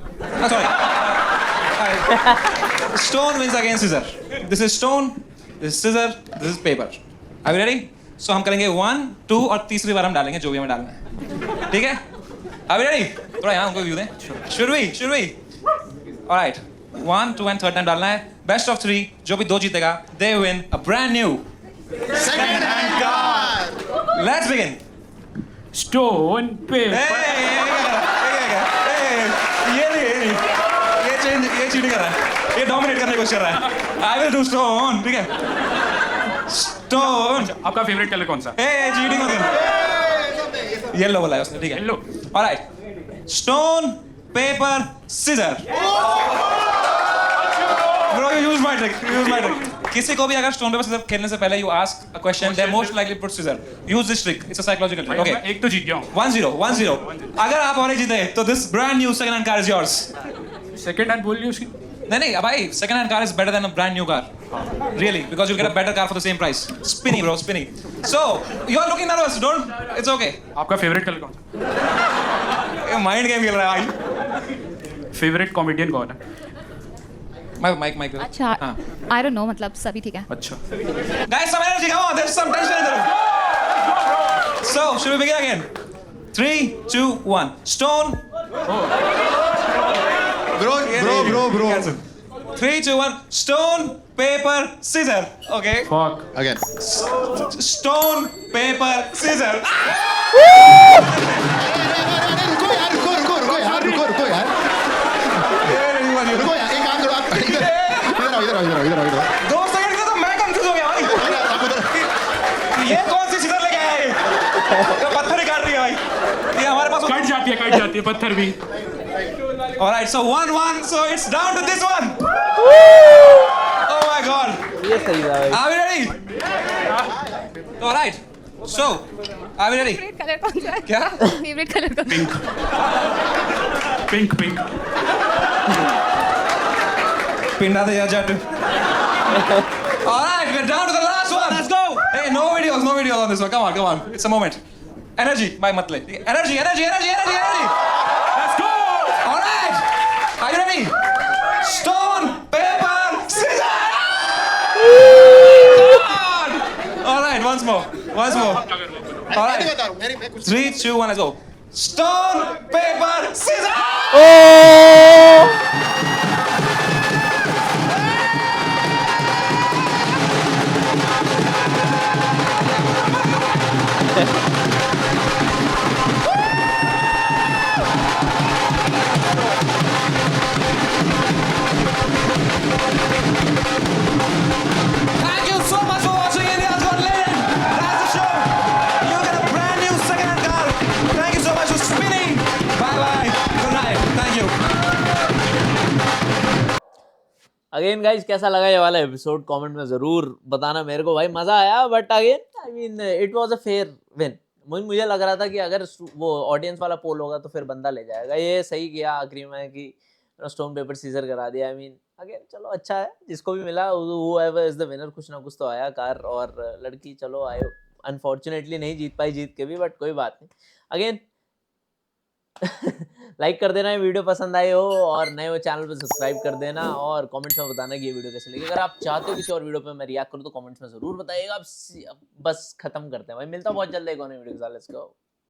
Sorry, stone wins against scissor. This is stone, this is scissor, this is paper. Are you ready? So हम करेंगे 1, 2 और तीसरी बार हम डालेंगे जो भी हमें डालना है, ठीक है? Are you ready? थोड़ा यहाँ हमको व्यू दें। Should we? Alright, 1, 2 and 3rd time डालना है। बेस्ट ऑफ 3, जो भी 2 जीतेगा they win a brand new second hand car. Let's begin. Stone पे ये चीटिंग कर रहा है, ये डोमिनेट करने की कोशिश कर रहा है। I will do stone, ठीक है? Stone. आपका फेवरेट कलर कौन सा? चीटिंग मत कर। येलो बोला है उसने, ठीक है? Yellow. Alright. Stone, paper, scissor. Bro, you use my trick. किसी को भी अगर स्टोन पेपर सीजर खेलने से पहले you ask a question, they most likely put scissor. Use this trick, it's a psychological trick. Okay, एक तो जीत गया हूँ। 1-0। अगर आप और एक जीते तो this brand new second hand car is yours. Second hand बोल रही उसकी। नहीं भाई, second hand car is better than a brand new car, really, because you get a better car for the same price. Spinny bro, Spinny. So you are looking nervous, don't, it's okay. आपका favourite colour कौन सा? ये mind game खेल रहा है भाई। Favourite comedian कौन है? माइक। अच्छा, आई डोंट नो, मतलब सभी ठीक है। अच्छा। Guys, some energy, come on, there's some tension in the room. So, should we begin again? 3, 2, 1. Stone. Bro. 3, 2, 1. Stone, paper, scissor. Okay. Fuck. Again. Stone, paper, scissor. रुको यार। एक काम करो आप, इधर आओ। 2 सेकंड का तो मैं कंफ्यूज हो गया भाई। ये कौन सी scissor लेके आया है? ये पत्थर ही काट रही है भाई। ये हमारे पास कट जाती है पत्थर भी। Alright, so 1-1, so it's down to this one. Oh my god. ये सही रहा भाई। Are we ready? Alright, so are we ready? Favourite colour कौन सा है? क्या? फेवरेट कलर कौन सा? पिंक। पिंडा दे यार जट। All right, we're down to the last one. Let's go. Hey, no videos on this one. Come on. It's a moment. Energy, my matle. Energy. Let's go. All right. Are you ready? Stone, paper, scissors. All right, once more. All right. 3, 2, 1, let's go. Stone, paper, scissors. Thank you so much for watching India's Got Talent. That's the show. You get a brand new second-hand car. Thank you so much for spinning. Bye. Good night. Thank you. Again guys कैसा लगा ये वाला episode comment में जरूर बताना मेरे को भाई, मजा आया but again I mean it was a fair win. मुझे लग रहा था कि अगर वो ऑडियंस वाला पोल होगा तो फिर बंदा ले जाएगा, ये सही किया आखिरी में कि स्टोन पेपर सीजर करा दिया। आई मीन अगेन चलो अच्छा है, जिसको भी मिला हूएवर इज द विनर, कुछ ना कुछ तो आया। कार और लड़की चलो आए, अनफॉर्चुनेटली नहीं जीत पाई जीत के भी, बट कोई बात नहीं। अगेन लाइक कर देना, ये वीडियो पसंद आई हो और नए हो चैनल पे सब्सक्राइब कर देना और कमेंट्स में बताना कि ये वीडियो कैसे लगी। अगर आप चाहते हो किसी और वीडियो पे मैं रिएक्ट करूँ तो कमेंट्स में जरूर बताइएगा। अब बस खत्म करते हैं भाई, मिलता हूँ बहुत जल्द एक और नई वीडियो के साथ। Let's go.